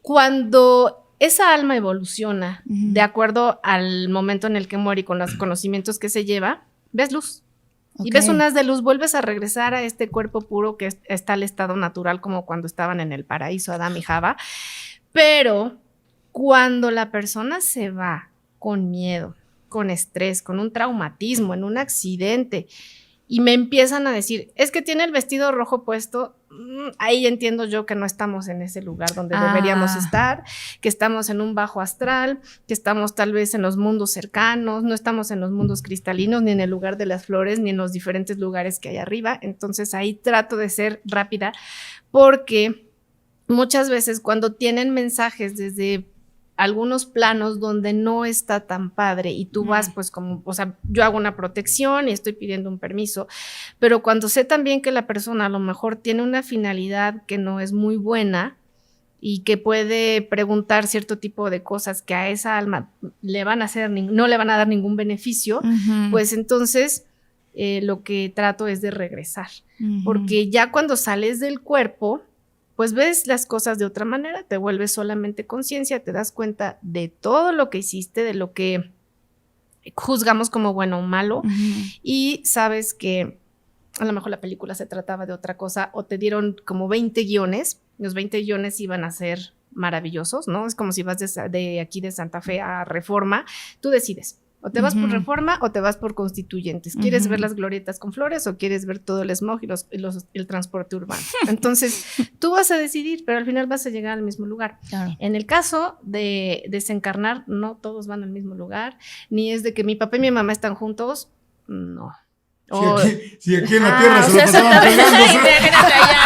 cuando esa alma evoluciona de acuerdo al momento en el que muere y con los conocimientos que se lleva, ves luz. Y Ok. ves un haz de luz, vuelves a regresar a este cuerpo puro que está al estado natural como cuando estaban en el paraíso Adán y Java. Pero cuando la persona se va con miedo, con estrés, con un traumatismo, en un accidente, y me empiezan a decir, es que tiene el vestido rojo puesto, ahí entiendo yo que no estamos en ese lugar donde deberíamos estar, que estamos en un bajo astral, que estamos tal vez en los mundos cercanos, no estamos en los mundos cristalinos, ni en el lugar de las flores, ni en los diferentes lugares que hay arriba. Entonces ahí trato de ser rápida, porque muchas veces cuando tienen mensajes desde algunos planos donde no está tan padre y tú vas pues como, o sea, yo hago una protección y estoy pidiendo un permiso, pero cuando sé también que la persona a lo mejor tiene una finalidad que no es muy buena y que puede preguntar cierto tipo de cosas que a esa alma le van a hacer, no le van a dar ningún beneficio, pues entonces lo que trato es de regresar, porque ya cuando sales del cuerpo, pues ves las cosas de otra manera, te vuelves solamente conciencia, te das cuenta de todo lo que hiciste, de lo que juzgamos como bueno o malo, y sabes que a lo mejor la película se trataba de otra cosa, o te dieron como 20 guiones, los 20 guiones iban a ser maravillosos, ¿no? Es como si vas de aquí de Santa Fe a Reforma, tú decides. O te vas por Reforma o te vas por Constituyentes. ¿Quieres ver las glorietas con flores o quieres ver todo el smog y el transporte urbano? Entonces, tú vas a decidir, pero al final vas a llegar al mismo lugar. Claro. En el caso de desencarnar, no todos van al mismo lugar, ni es de que mi papá y mi mamá están juntos, no. Si aquí en la Tierra se lo pasaban peleándose.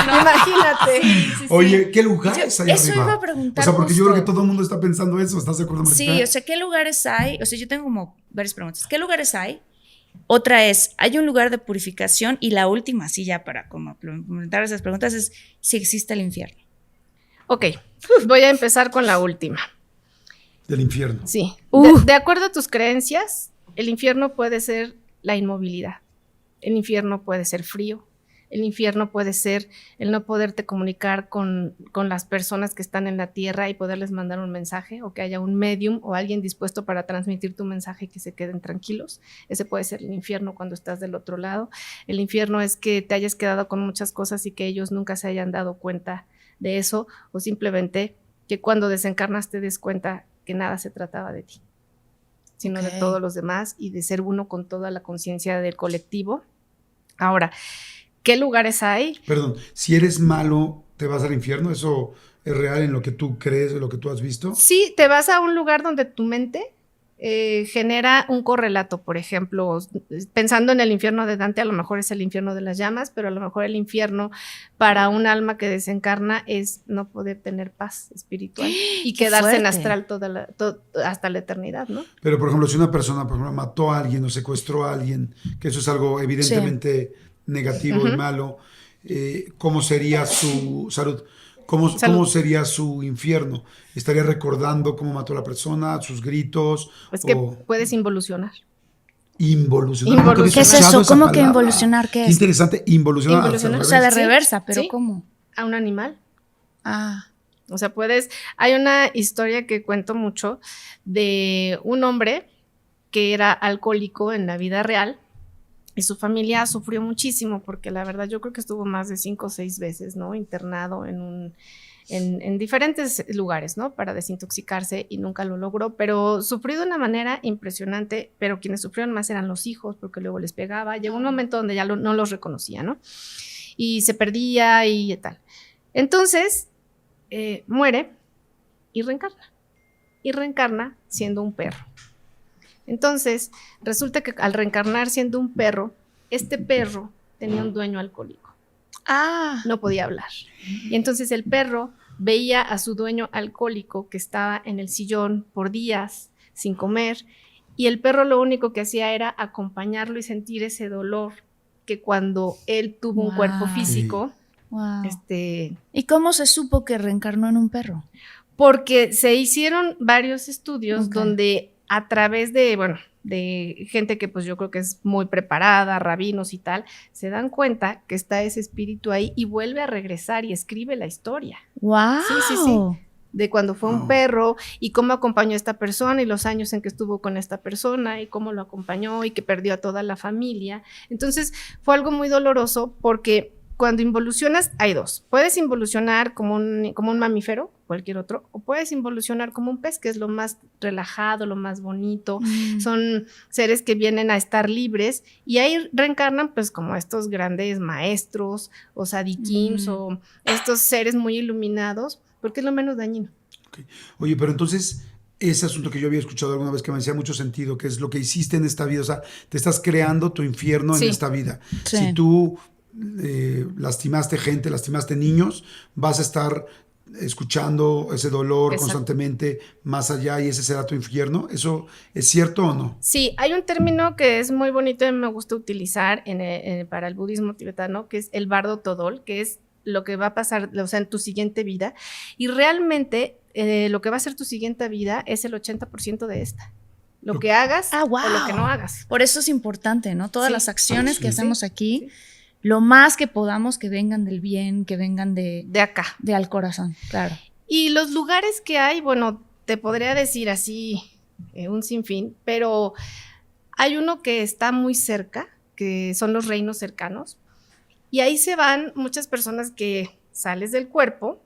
Imagínate. Sí. Oye, ¿qué lugares hay eso arriba? Iba a preguntar. O sea, porque justo. yo creo que todo el mundo está pensando eso. ¿Estás de acuerdo, Marita? Sí, o sea, ¿qué lugares hay? O sea, yo tengo como varias preguntas. ¿Qué lugares hay? Otra es, ¿hay un lugar de purificación? Y la última, sí, ya para complementar esas preguntas, es si existe el infierno. Ok, voy a empezar con la última. Del infierno. Sí. De acuerdo a tus creencias, el infierno puede ser la inmovilidad. El infierno puede ser frío, el infierno puede ser el no poderte comunicar con las personas que están en la tierra y poderles mandar un mensaje, o que haya un medium o alguien dispuesto para transmitir tu mensaje y que se queden tranquilos. Ese puede ser el infierno cuando estás del otro lado. El infierno es que te hayas quedado con muchas cosas y que ellos nunca se hayan dado cuenta de eso, o simplemente que cuando desencarnas te des cuenta que nada se trataba de ti, sino de todos los demás y de ser uno con toda la conciencia del colectivo. Ahora, ¿qué lugares hay? Perdón, si eres malo, ¿te vas al infierno? ¿Eso es real en lo que tú crees, en lo que tú has visto? Sí, te vas a un lugar donde tu mente genera un correlato, por ejemplo, pensando en el infierno de Dante, a lo mejor es el infierno de las llamas, pero a lo mejor el infierno para un alma que desencarna es no poder tener paz espiritual y quedarse en astral hasta la eternidad, ¿no? Pero, por ejemplo, si una persona, por ejemplo, mató a alguien o secuestró a alguien, que eso es algo evidentemente negativo y malo, ¿cómo sería su salud? ¿Cómo sería su infierno? ¿Estaría recordando cómo mató a la persona, sus gritos? Es que puedes involucionar. Involucionar. ¿Qué es eso? ¿Cómo que involucionar? ¿Qué es? Qué interesante, involucionar. O sea, de reversa, pero ¿sí? ¿cómo? A un animal. O sea, hay una historia que cuento mucho de un hombre que era alcohólico en la vida real. Y su familia sufrió muchísimo porque la verdad yo creo que estuvo más de 5 o 6 veces, ¿no? Internado en diferentes lugares, ¿no? Para desintoxicarse y nunca lo logró, pero sufrió de una manera impresionante, pero quienes sufrieron más eran los hijos porque luego les pegaba. Llegó un momento donde ya no los reconocía, ¿no? Y se perdía y tal. Entonces, muere y reencarna siendo un perro. Entonces, resulta que al reencarnar siendo un perro, este perro tenía un dueño alcohólico. No podía hablar. Y entonces el perro veía a su dueño alcohólico que estaba en el sillón por días sin comer, y el perro lo único que hacía era acompañarlo y sentir ese dolor que cuando él tuvo un cuerpo físico. ¿Y cómo se supo que reencarnó en un perro? Porque se hicieron varios estudios donde a través de gente que pues yo creo que es muy preparada, rabinos y tal, se dan cuenta que está ese espíritu ahí y vuelve a regresar y escribe la historia. ¡Wow! Sí. De cuando fue un perro y cómo acompañó a esta persona y los años en que estuvo con esta persona y cómo lo acompañó y que perdió a toda la familia. Entonces fue algo muy doloroso porque cuando involucionas, hay dos. Puedes involucionar como un mamífero, cualquier otro, o puedes involucionar como un pez, que es lo más relajado, lo más bonito. Son seres que vienen a estar libres y ahí reencarnan pues como estos grandes maestros o sadikims o estos seres muy iluminados, porque es lo menos dañino. Okay. Oye, pero entonces, ese asunto que yo había escuchado alguna vez que me hacía mucho sentido, que es lo que hiciste en esta vida, o sea, te estás creando tu infierno en esta vida. Sí. Si tú lastimaste gente, lastimaste niños, vas a estar escuchando ese dolor constantemente más allá y ese será tu infierno. ¿Eso es cierto o no? Sí, hay un término que es muy bonito y me gusta utilizar para el budismo tibetano, que es el bardo todol, que es lo que va a pasar, o sea, en tu siguiente vida, y realmente lo que va a ser tu siguiente vida es el 80% de esta. Lo que hagas o lo que no hagas. Por eso es importante, ¿no? Todas las acciones que hacemos aquí, sí. Lo más que podamos que vengan del bien, que vengan de acá. Al corazón, claro. Y los lugares que hay, bueno, te podría decir así un sinfín, pero hay uno que está muy cerca, que son los reinos cercanos, y ahí se van muchas personas que sales del cuerpo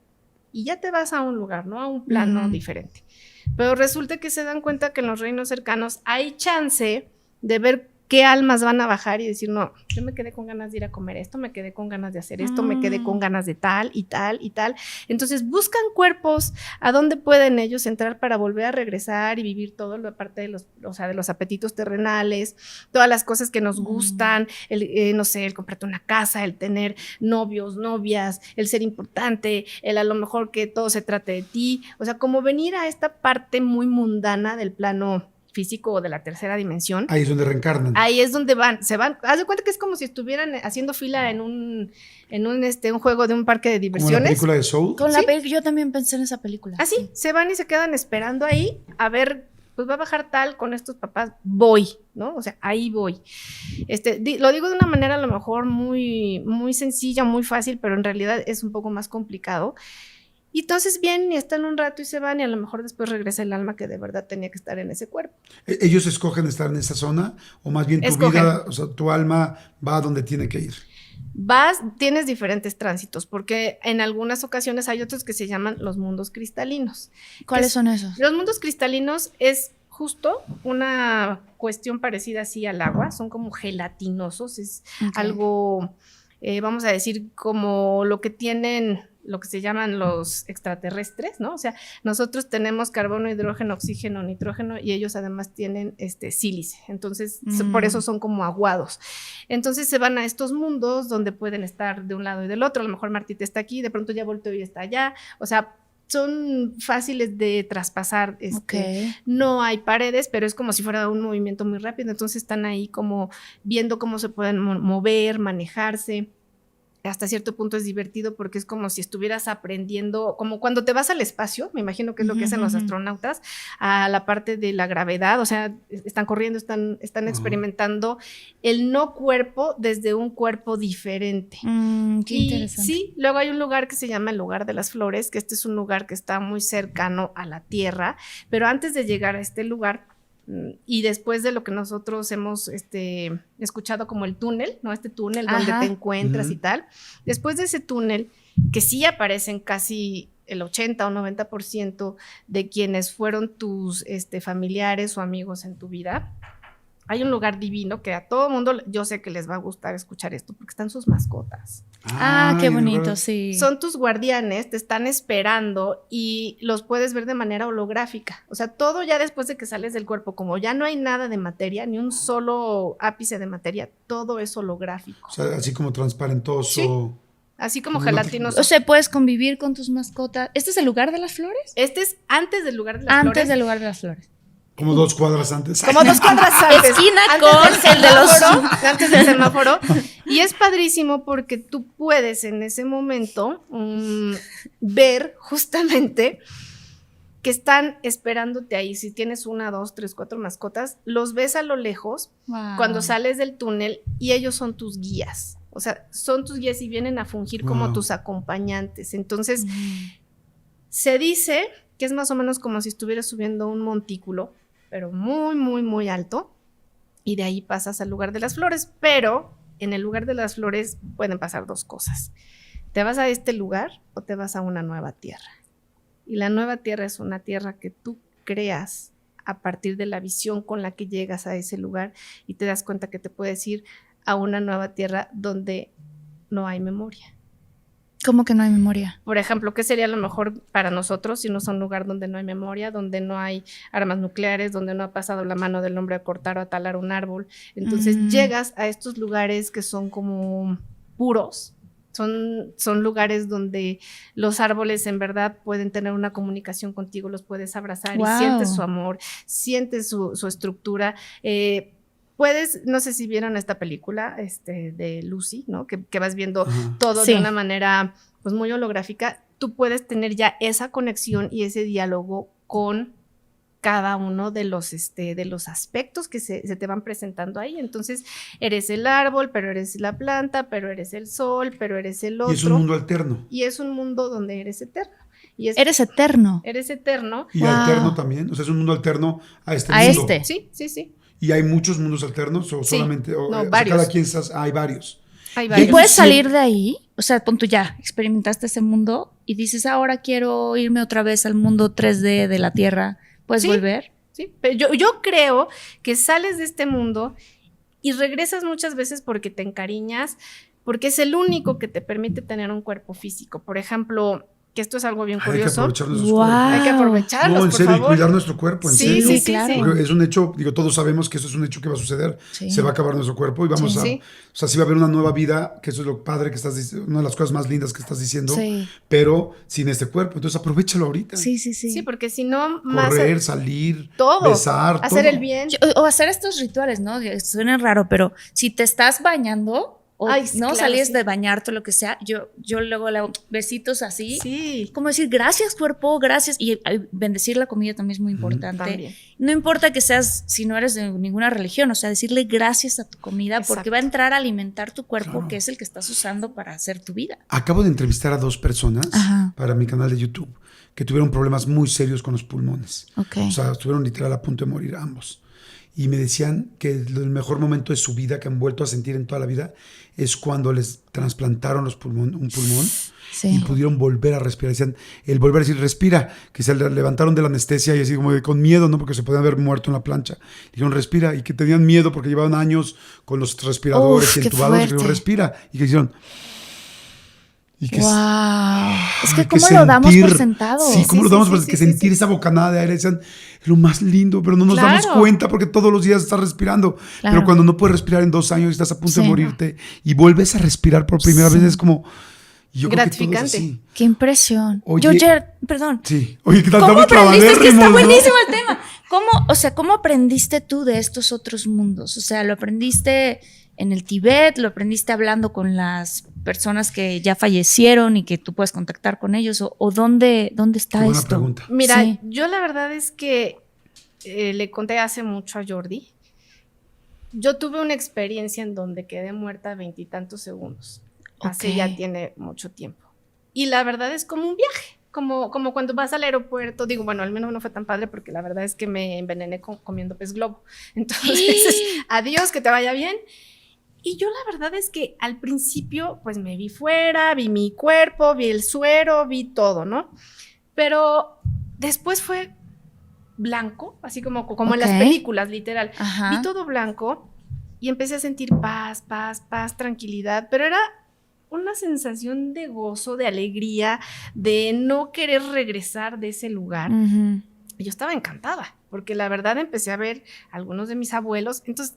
y ya te vas a un lugar, ¿no? A un plano diferente. Pero resulta que se dan cuenta que en los reinos cercanos hay chance de ver qué almas van a bajar y decir, no, yo me quedé con ganas de ir a comer esto, me quedé con ganas de hacer esto, me quedé con ganas de tal y tal y tal. Entonces buscan cuerpos a donde pueden ellos entrar para volver a regresar y vivir todo lo aparte de los apetitos terrenales, todas las cosas que nos gustan, no sé, el comprarte una casa, el tener novios, novias, el ser importante, el a lo mejor que todo se trate de ti, o sea, como venir a esta parte muy mundana del plano físico o de la tercera dimensión. Ahí es donde reencarnan. Ahí es donde se van. Haz de cuenta que es como si estuvieran haciendo fila en un juego de un parque de diversiones. ¿Como la película de Soul? Yo también pensé en esa película. Así, se van y se quedan esperando ahí a ver, pues va a bajar tal con estos papás, voy, ¿no? O sea, ahí voy. Lo digo de una manera a lo mejor muy, muy sencilla, muy fácil, pero en realidad es un poco más complicado. Y entonces vienen y están un rato y se van y a lo mejor después regresa el alma que de verdad tenía que estar en ese cuerpo. ¿Ellos escogen estar en esa zona o más bien tu vida, o sea, tu alma va a donde tiene que ir? Tienes diferentes tránsitos porque en algunas ocasiones hay otros que se llaman los mundos cristalinos. ¿Cuáles son esos? Los mundos cristalinos es justo una cuestión parecida así al agua, son como gelatinosos, es algo, vamos a decir, como lo que tienen lo que se llaman los extraterrestres, ¿no? O sea, nosotros tenemos carbono, hidrógeno, oxígeno, nitrógeno y ellos además tienen sílice. Entonces, por eso son como aguados. Entonces se van a estos mundos donde pueden estar de un lado y del otro. A lo mejor Martita está aquí, de pronto ya volteó y está allá. O sea, son fáciles de traspasar. No hay paredes, pero es como si fuera un movimiento muy rápido. Entonces están ahí como viendo cómo se pueden mover, manejarse. Hasta cierto punto es divertido porque es como si estuvieras aprendiendo, como cuando te vas al espacio, me imagino que es lo que hacen los astronautas, a la parte de la gravedad, o sea, están corriendo, están experimentando el no cuerpo desde un cuerpo diferente. Qué interesante. Sí, luego hay un lugar que se llama el lugar de las flores, que este es un lugar que está muy cercano a la Tierra, pero antes de llegar a este lugar, y después de lo que nosotros hemos escuchado como el túnel, ¿no? Este túnel donde te encuentras y tal. Después de ese túnel, que sí aparecen casi el 80 o 90% de quienes fueron tus familiares o amigos en tu vida, hay un lugar divino que a todo mundo, yo sé que les va a gustar escuchar esto, porque están sus mascotas. Qué bonito, sí. Son tus guardianes, te están esperando y los puedes ver de manera holográfica. O sea, todo ya después de que sales del cuerpo, como ya no hay nada de materia, ni un solo ápice de materia, todo es holográfico. O sea, así como transparentoso. Sí. Así como gelatinoso. O sea, puedes convivir con tus mascotas. ¿Este es el lugar de las flores? Este es antes del lugar de las flores. Antes del lugar de las flores. Como 2 cuadras antes. Como 2 cuadras antes. Esquina antes con el de los... Antes del semáforo. Y es padrísimo porque tú puedes en ese momento ver justamente que están esperándote ahí. Si tienes 1, 2, 3, 4 mascotas, los ves a lo lejos cuando sales del túnel y ellos son tus guías. O sea, son tus guías y vienen a fungir como tus acompañantes. Entonces, se dice que es más o menos como si estuvieras subiendo un montículo, pero muy, muy, muy alto, y de ahí pasas al lugar de las flores, pero en el lugar de las flores pueden pasar dos cosas. Te vas a este lugar o te vas a una nueva tierra. Y la nueva tierra es una tierra que tú creas a partir de la visión con la que llegas a ese lugar y te das cuenta que te puedes ir a una nueva tierra donde no hay memoria. ¿Cómo que no hay memoria? Por ejemplo, ¿qué sería lo mejor para nosotros si no es un lugar donde no hay memoria, donde no hay armas nucleares, donde no ha pasado la mano del hombre a cortar o a talar un árbol? Entonces llegas a estos lugares que son como puros, son lugares donde los árboles en verdad pueden tener una comunicación contigo, los puedes abrazar y sientes su amor, sientes su estructura. Puedes, no sé si vieron esta película de Lucy, ¿no? Que vas viendo todo de una manera pues muy holográfica. Tú puedes tener ya esa conexión y ese diálogo con cada uno de los aspectos que se te van presentando ahí. Entonces, eres el árbol, pero eres la planta, pero eres el sol, pero eres el otro. Y es un mundo alterno. Y es un mundo donde eres eterno. Eres eterno. Eres eterno. Y alterno también. O sea, es un mundo alterno a este a mundo. este. Sí. ¿Y hay muchos mundos alternos o solamente? Varios. Cada quien hay varios. Hay varios. ¿Y puedes salir de ahí? O sea, tú ya experimentaste ese mundo y dices, ahora quiero irme otra vez al mundo 3D de la Tierra. ¿Puedes volver? Sí, pero yo creo que sales de este mundo y regresas muchas veces porque te encariñas, porque es el único que te permite tener un cuerpo físico. Por ejemplo, que esto es algo bien curioso. Hay que aprovechar nuestros cuerpos. Hay que aprovecharlos, No, en por serio, favor. y cuidar nuestro cuerpo, en serio. Sí, claro. Porque es un hecho, todos sabemos que eso es un hecho que va a suceder. Sí. Se va a acabar nuestro cuerpo y vamos a... Sí. O sea, sí va a haber una nueva vida, que eso es lo padre que estás diciendo, una de las cosas más lindas que estás diciendo, Sí. pero sin este cuerpo. Entonces, aprovéchalo ahorita. Sí. Sí, porque si no, Correr, salir, todo, besar, hacer todo. el bien. O hacer estos rituales, ¿no? Que suenan raro, pero si te estás bañando o Claro, salías de bañarte o lo que sea, yo luego le hago besitos así. Sí. Como decir, gracias cuerpo, gracias. Y bendecir la comida también es muy importante. También. No importa que seas, si no eres de ninguna religión, o sea, decirle gracias a tu comida porque va a entrar a alimentar tu cuerpo, Claro. que es el que estás usando para hacer tu vida. Acabo de entrevistar a 2 personas para mi canal de YouTube que tuvieron problemas muy serios con los pulmones. Okay. O sea, estuvieron literal a punto de morir ambos. Y me decían que el mejor momento de su vida que han vuelto a sentir en toda la vida es cuando les trasplantaron un pulmón y pudieron volver a respirar. Decían, el volver a decir, respira, que se levantaron de la anestesia y así como con miedo, ¿no? Porque se podían haber muerto en la plancha. Dijeron, respira, y que tenían miedo porque llevaban años con los respiradores y entubados. Y dijeron, respira. Y que hicieron... Y que wow. Es que que cómo lo damos por sentado. Sí, cómo lo damos por sentado. Que sentir esa bocanada de aire, decían, es lo más lindo, pero no nos damos cuenta porque todos los días estás respirando. Claro. Pero cuando no puedes respirar en 2 años y estás a punto de morirte y vuelves a respirar por primera vez, es como... Yo gratificante. Creo que todo es así. Qué impresión. Oye, perdón. Sí. Oye, ¿qué tal? ¿Cómo aprendiste? Es que está ¿no? buenísimo el tema. ¿Cómo aprendiste tú de estos otros mundos? O sea, ¿lo aprendiste en el Tíbet? ¿Lo aprendiste hablando con las personas que ya fallecieron y que tú puedes contactar con ellos? ¿O dónde está Buena esto? pregunta. Mira, Sí. yo la verdad es que le conté hace mucho a Jordi. Yo tuve una experiencia en donde quedé muerta 20 y tantos segundos. Hace ya tiene mucho tiempo. Y la verdad es como un viaje, como cuando vas al aeropuerto. Digo, bueno, al menos no fue tan padre porque la verdad es que me envenené comiendo pez globo. Entonces, adiós, que te vaya bien. Y yo la verdad es que al principio, pues me vi fuera, vi mi cuerpo, vi el suero, vi todo, ¿no? Pero después fue blanco, así como en las películas, literal. Ajá. Vi todo blanco y empecé a sentir paz, tranquilidad, pero era una sensación de gozo, de alegría, de no querer regresar de ese lugar. Uh-huh. Y yo estaba encantada, porque la verdad empecé a ver a algunos de mis abuelos, entonces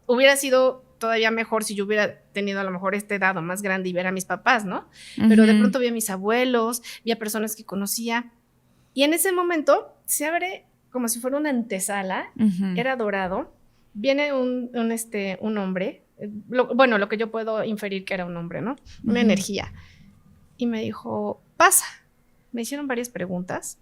hubiera sido todavía mejor si yo hubiera tenido a lo mejor esta edad o más grande y ver a mis papás, ¿no? Uh-huh. Pero de pronto vi a mis abuelos, vi a personas que conocía, y en ese momento se abre como si fuera una antesala, uh-huh. Era dorado, viene un hombre, lo que yo puedo inferir que era un hombre, ¿no? Una uh-huh. energía, y me dijo, pasa. Me hicieron varias preguntas,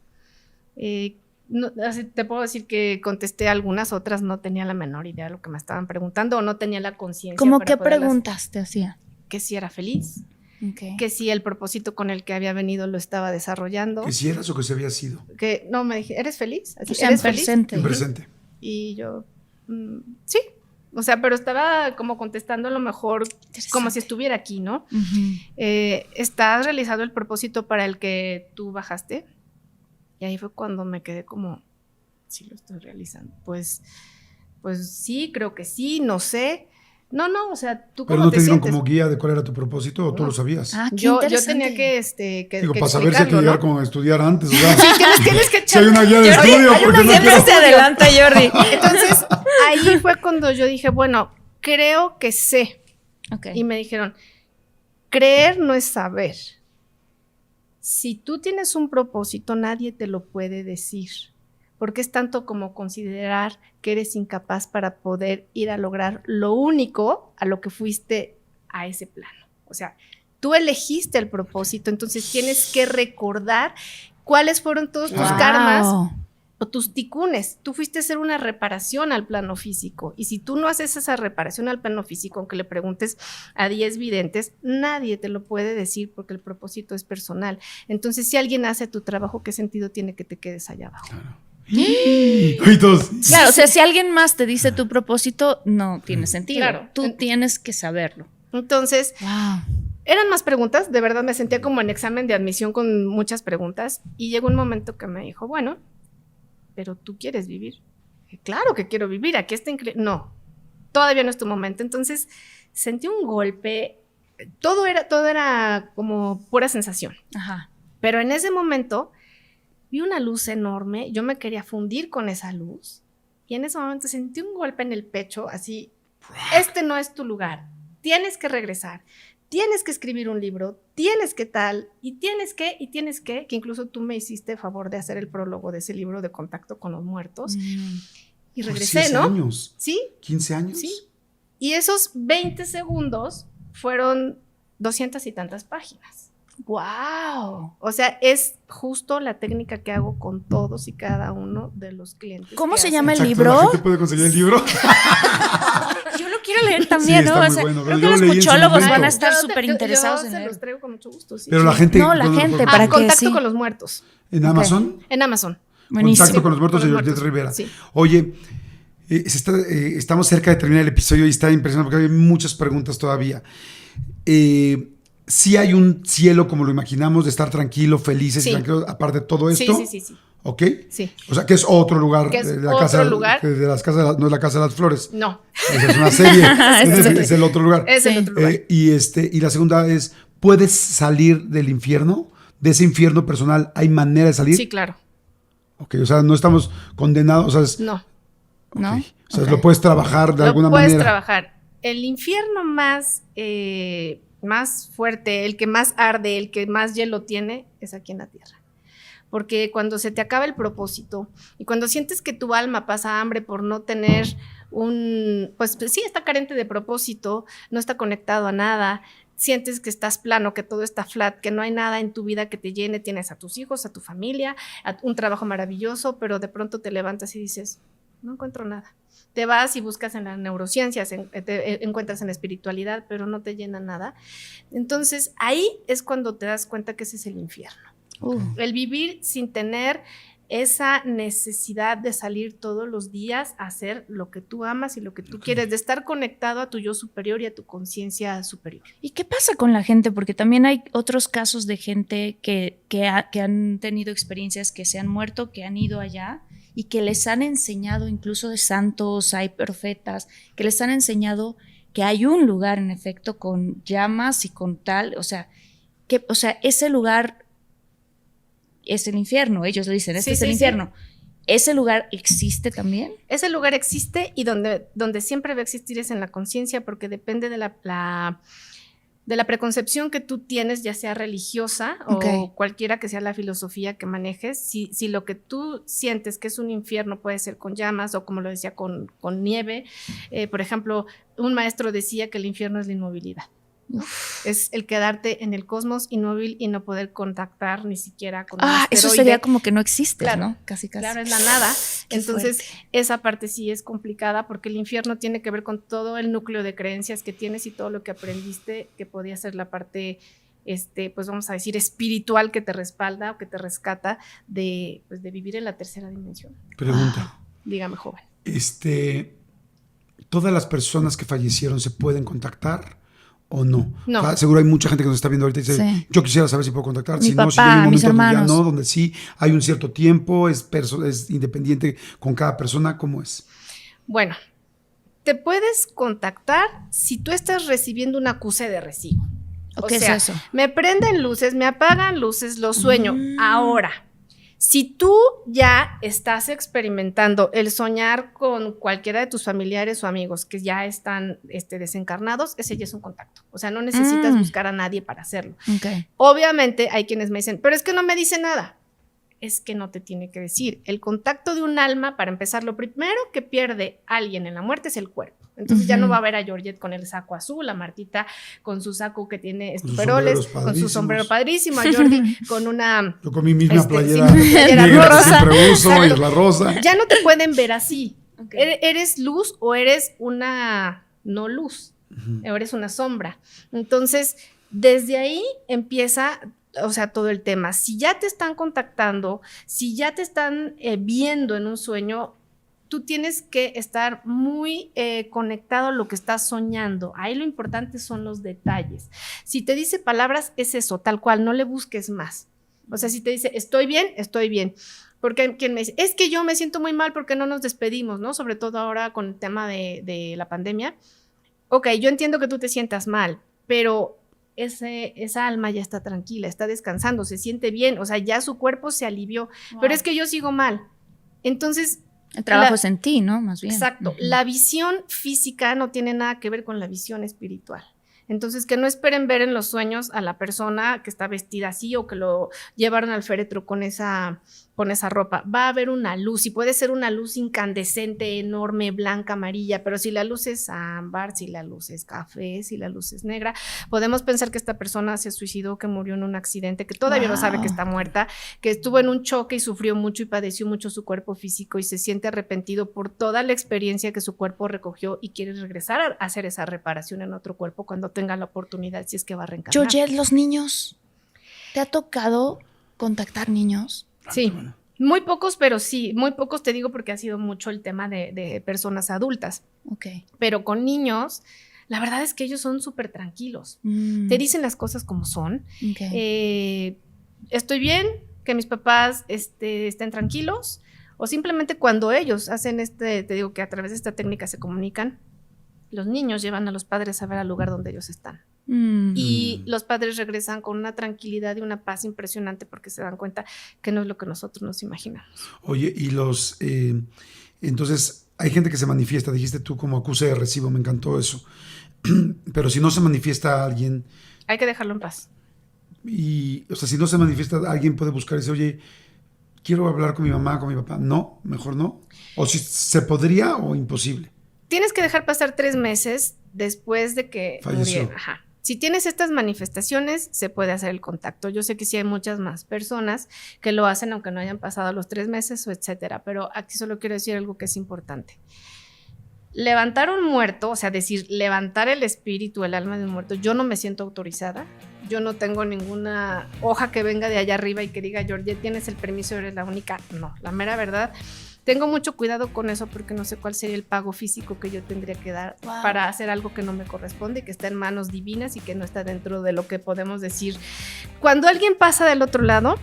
no, así te puedo decir que contesté algunas, otras no tenía la menor idea de lo que me estaban preguntando o no tenía la conciencia. ¿Cómo qué preguntas te hacía? Que si era feliz, okay. Que si el propósito con el que había venido lo estaba desarrollando. Que si eras o que se había sido. Que no, me dije, ¿eres feliz? O sea, ¿eres en presente. En presente. Y yo, sí. O sea, pero estaba como contestando a lo mejor como si estuviera aquí, ¿no? ¿Estás realizando el propósito para el que tú bajaste? Y ahí fue cuando me quedé como, sí lo estoy realizando. Pues sí, creo que sí, no sé. No, o sea, ¿tú ¿Pero cómo no te te dieron sientes? como guía de cuál era tu propósito o tú No. lo sabías? Ah, qué Yo interesante. tenía que Digo, que para saber si hay que explicarlo, llegar ¿no? como a estudiar antes, o sea, Sí, tienes que si hay una guía de Jordi, estudio, hay porque una no guía de quiero... se adelanta, Jordi. Entonces, ahí fue cuando yo dije, bueno, creo que sé. Okay. Y me dijeron, creer no es saber. Si tú tienes un propósito, nadie te lo puede decir. Porque es tanto como considerar que eres incapaz para poder ir a lograr lo único a lo que fuiste a ese plano. O sea, tú elegiste el propósito, entonces tienes que recordar cuáles fueron todos tus karmas o tus ticunes. Tú fuiste a hacer una reparación al plano físico. Y si tú no haces esa reparación al plano físico, aunque le preguntes a 10 videntes, nadie te lo puede decir porque el propósito es personal. Entonces, si alguien hace tu trabajo, ¿qué sentido tiene que te quedes allá abajo? Claro, o sea, si alguien más te dice tu propósito, no tiene sentido. Claro. Tú tienes que saberlo. Entonces, Wow. eran más preguntas, de verdad me sentía como en examen de admisión con muchas preguntas y llegó un momento que me dijo, bueno, pero tú quieres vivir. Dije, claro que quiero vivir, aquí está increíble. No, todavía no es tu momento. Entonces, sentí un golpe, todo era como pura sensación. Ajá. Pero en ese momento vi una luz enorme, yo me quería fundir con esa luz y en ese momento sentí un golpe en el pecho, así, este no es tu lugar, tienes que regresar, tienes que escribir un libro, tienes que tal, y tienes que, que incluso tú me hiciste favor de hacer el prólogo de ese libro de Contacto con los Muertos, y regresé, Por 10 ¿no? años. Sí. 15 años. Sí. Y esos 20 segundos fueron 200 y tantas páginas. Wow. O sea, es justo la técnica que hago con todos y cada uno de los clientes. ¿Cómo que se hacen. llama el Exacto, libro? ¿la gente puede conseguir el libro? Yo lo quiero leer también, Sí, ¿no? está O muy sea, bueno, creo yo que lo los leí en su muchólogos momento. van a estar Yo súper interesados en se leer. los traigo con mucho gusto, sí. Pero la gente... No, la ¿dónde lo gente, puede para conseguir? que Contacto sí. con los Muertos. ¿En Ok. Amazon? En Amazon. Buenísimo. Contacto con los muertos de Con los Jordi muertos, Rivera. sí. Oye, estamos cerca de terminar el episodio y está impresionante porque hay muchas preguntas todavía. ¿Sí hay un cielo como lo imaginamos, de estar tranquilo, felices y Sí. tranquilos, aparte de todo esto? Sí. ¿Ok? Sí. O sea, que es otro lugar. Que es de la otro casa, lugar. que de las casas, no es la Casa de las Flores. No, Esa es una serie. Sí. Es el otro lugar. es el Sí. otro lugar. Y la segunda es, ¿puedes salir del infierno? De ese infierno personal, ¿hay manera de salir? Sí, claro. Ok, o sea, no estamos condenados. O sea, No. ok. ¿No? O sea, Ok. lo puedes trabajar de alguna Lo puedes manera. trabajar. El infierno más fuerte, el que más arde, el que más hielo tiene, es aquí en la tierra. Porque cuando se te acaba el propósito y cuando sientes que tu alma pasa hambre por no tener pues sí, está carente de propósito, no está conectado a nada, sientes que estás plano, que todo está flat, que no hay nada en tu vida que te llene, tienes a tus hijos, a tu familia, a un trabajo maravilloso, pero de pronto te levantas y dices, no encuentro nada. Te vas y buscas en las neurociencias, te encuentras en la espiritualidad, pero no te llena nada. Entonces, ahí es cuando te das cuenta que ese es el infierno. El vivir sin tener esa necesidad de salir todos los días a hacer lo que tú amas y lo que tú quieres, de estar conectado a tu yo superior y a tu conciencia superior. ¿Y qué pasa con la gente? Porque también hay otros casos de gente que han tenido experiencias, que se han muerto, que han ido allá y que les han enseñado, incluso de santos, hay profetas, que les han enseñado que hay un lugar en efecto con llamas y con tal, o sea, ese lugar es el infierno, ellos le dicen, este es el infierno. ¿Ese lugar existe también? Ese lugar existe y donde siempre va a existir es en la conciencia, porque depende de la preconcepción que tú tienes, ya sea religiosa o cualquiera que sea la filosofía que manejes. Si lo que tú sientes que es un infierno puede ser con llamas o, como lo decía, con nieve. Por ejemplo, un maestro decía que el infierno es la inmovilidad. Es el quedarte en el cosmos inmóvil y no poder contactar ni siquiera con un asteroide. Eso sería como que no existe, claro, ¿no? Casi. Claro, es la nada. Entonces, fuerte. esa parte sí es complicada porque el infierno tiene que ver con todo el núcleo de creencias que tienes y todo lo que aprendiste, que podía ser la parte, pues vamos a decir, espiritual, que te respalda o que te rescata de vivir en la tercera dimensión. Pregunta. Dígame, joven. ¿todas las personas que fallecieron se pueden contactar o no? No. O sea, seguro hay mucha gente que nos está viendo ahorita y dice, Sí. yo quisiera saber si puedo contactar. Mi Si no, si papá, llega un mis momento donde ya hermanos. no, donde sí hay un cierto tiempo, es independiente con cada persona, ¿cómo es? Bueno, te puedes contactar si tú estás recibiendo un acuse de recibo. ¿O O qué sea, es eso? me prenden luces, me apagan luces, lo sueño. Ahora, si tú ya estás experimentando el soñar con cualquiera de tus familiares o amigos que ya están desencarnados, ese ya es un contacto. O sea, no necesitas buscar a nadie para hacerlo. Okay. Obviamente hay quienes me dicen, pero es que no me dice nada. Es que no te tiene que decir. El contacto de un alma, para empezar, lo primero que pierde alguien en la muerte es el cuerpo. Entonces ya no va a ver a Georgette con el saco azul, a Martita con su saco que tiene estuperoles, con su sombrero padrísimo, a Jordi con una... Yo con mi misma playera, playera negra que rosa. siempre uso, Exacto. y la rosa. Ya no te pueden ver así. Okay. ¿Eres luz o eres una no luz? O eres una sombra. Entonces, desde ahí empieza... O sea, todo el tema. Si ya te están contactando, si ya te están viendo en un sueño, tú tienes que estar muy conectado a lo que estás soñando. Ahí lo importante son los detalles. Si te dice palabras, es eso, tal cual, no le busques más. O sea, si te dice, estoy bien, estoy bien. Porque quien me dice, es que yo me siento muy mal porque no nos despedimos, ¿no? Sobre todo ahora con el tema de la pandemia. Ok, yo entiendo que tú te sientas mal, pero... esa alma ya está tranquila, está descansando, se siente bien, o sea, ya su cuerpo se alivió, pero es que yo sigo mal. Entonces... El trabajo es en ti, ¿no? Más bien. Exacto. La visión física no tiene nada que ver con la visión espiritual. Entonces, que no esperen ver en los sueños a la persona que está vestida así o que lo llevaron al féretro con esa ropa. Va a haber una luz y puede ser una luz incandescente, enorme, blanca, amarilla, pero si la luz es ámbar, si la luz es café, si la luz es negra, podemos pensar que esta persona se suicidó, que murió en un accidente, que todavía no sabe que está muerta, que estuvo en un choque y sufrió mucho y padeció mucho su cuerpo físico y se siente arrepentido por toda la experiencia que su cuerpo recogió y quiere regresar a hacer esa reparación en otro cuerpo cuando tenga la oportunidad, si es que va a reencarnar. Georgette, los niños, ¿te ha tocado contactar niños? Sí, muy pocos, pero sí, muy pocos te digo porque ha sido mucho el tema de personas adultas. Ok. Pero con niños, la verdad es que ellos son súper tranquilos. Te dicen las cosas como son. Okay. Estoy bien, que mis papás estén tranquilos, o simplemente cuando ellos hacen te digo que a través de esta técnica se comunican, los niños llevan a los padres a ver al lugar donde ellos están. Y los padres regresan con una tranquilidad y una paz impresionante porque se dan cuenta que no es lo que nosotros nos imaginamos. Oye, y entonces hay gente que se manifiesta, dijiste tú como acuse de recibo, me encantó eso. Pero si no se manifiesta alguien... Hay que dejarlo en paz. Y, o sea, si no se manifiesta alguien puede buscar y decir, oye, quiero hablar con mi mamá, con mi papá. No, mejor no. O si se podría o imposible. Tienes que dejar pasar 3 meses después de que falleció. murieron. Ajá. Si tienes estas manifestaciones, se puede hacer el contacto. Yo sé que sí hay muchas más personas que lo hacen aunque no hayan pasado los 3 meses o etcétera, pero aquí solo quiero decir algo que es importante. Levantar un muerto, o sea, decir, levantar el espíritu, el alma de un muerto, yo no me siento autorizada. Yo no tengo ninguna hoja que venga de allá arriba y que diga, Georgette, tienes el permiso, eres la única. No, la mera verdad. Tengo mucho cuidado con eso porque no sé cuál sería el pago físico que yo tendría que dar para hacer algo que no me corresponde, que está en manos divinas y que no está dentro de lo que podemos decir. Cuando alguien pasa del otro lado,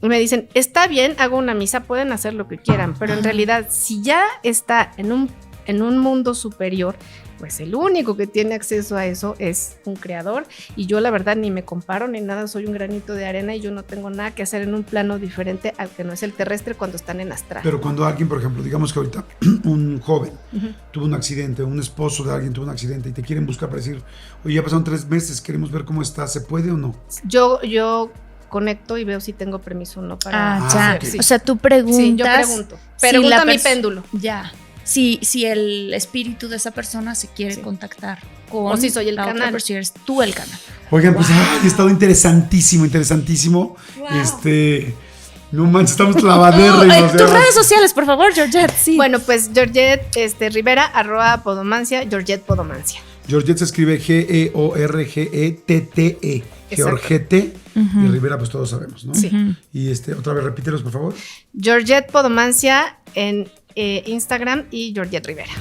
me dicen, está bien, hago una misa, pueden hacer lo que quieran, pero en realidad, si ya está en un mundo superior, pues el único que tiene acceso a eso es un creador, y yo la verdad ni me comparo ni nada, soy un granito de arena y yo no tengo nada que hacer en un plano diferente al que no es el terrestre cuando están en astral. Pero cuando alguien, por ejemplo, digamos que ahorita un joven tuvo un accidente, un esposo de alguien tuvo un accidente y te quieren buscar para decir, oye, ya pasaron 3 meses, queremos ver cómo está, ¿se puede o no? Yo conecto y veo si tengo permiso o no para ya. hacer, sí. O sea, tú preguntas. Sí, yo pregunto. Pregunta mi péndulo. Ya. Si el espíritu de esa persona se quiere contactar con o si soy el la canal. otra persona, si eres tú el canal. Oigan, pues ha estado interesantísimo. Wow. No manches, estamos clavadérrimos. Tus redes sociales, por favor, Georgette. Sí. Bueno, pues Georgette Rivera, @Podomancia, Georgette Podomancia. Georgette se escribe Georgette, Georgette, y Rivera, pues todos sabemos, ¿no? Sí. Y otra vez repítelos, por favor. Georgette Podomancia en Instagram y Georgette Rivera.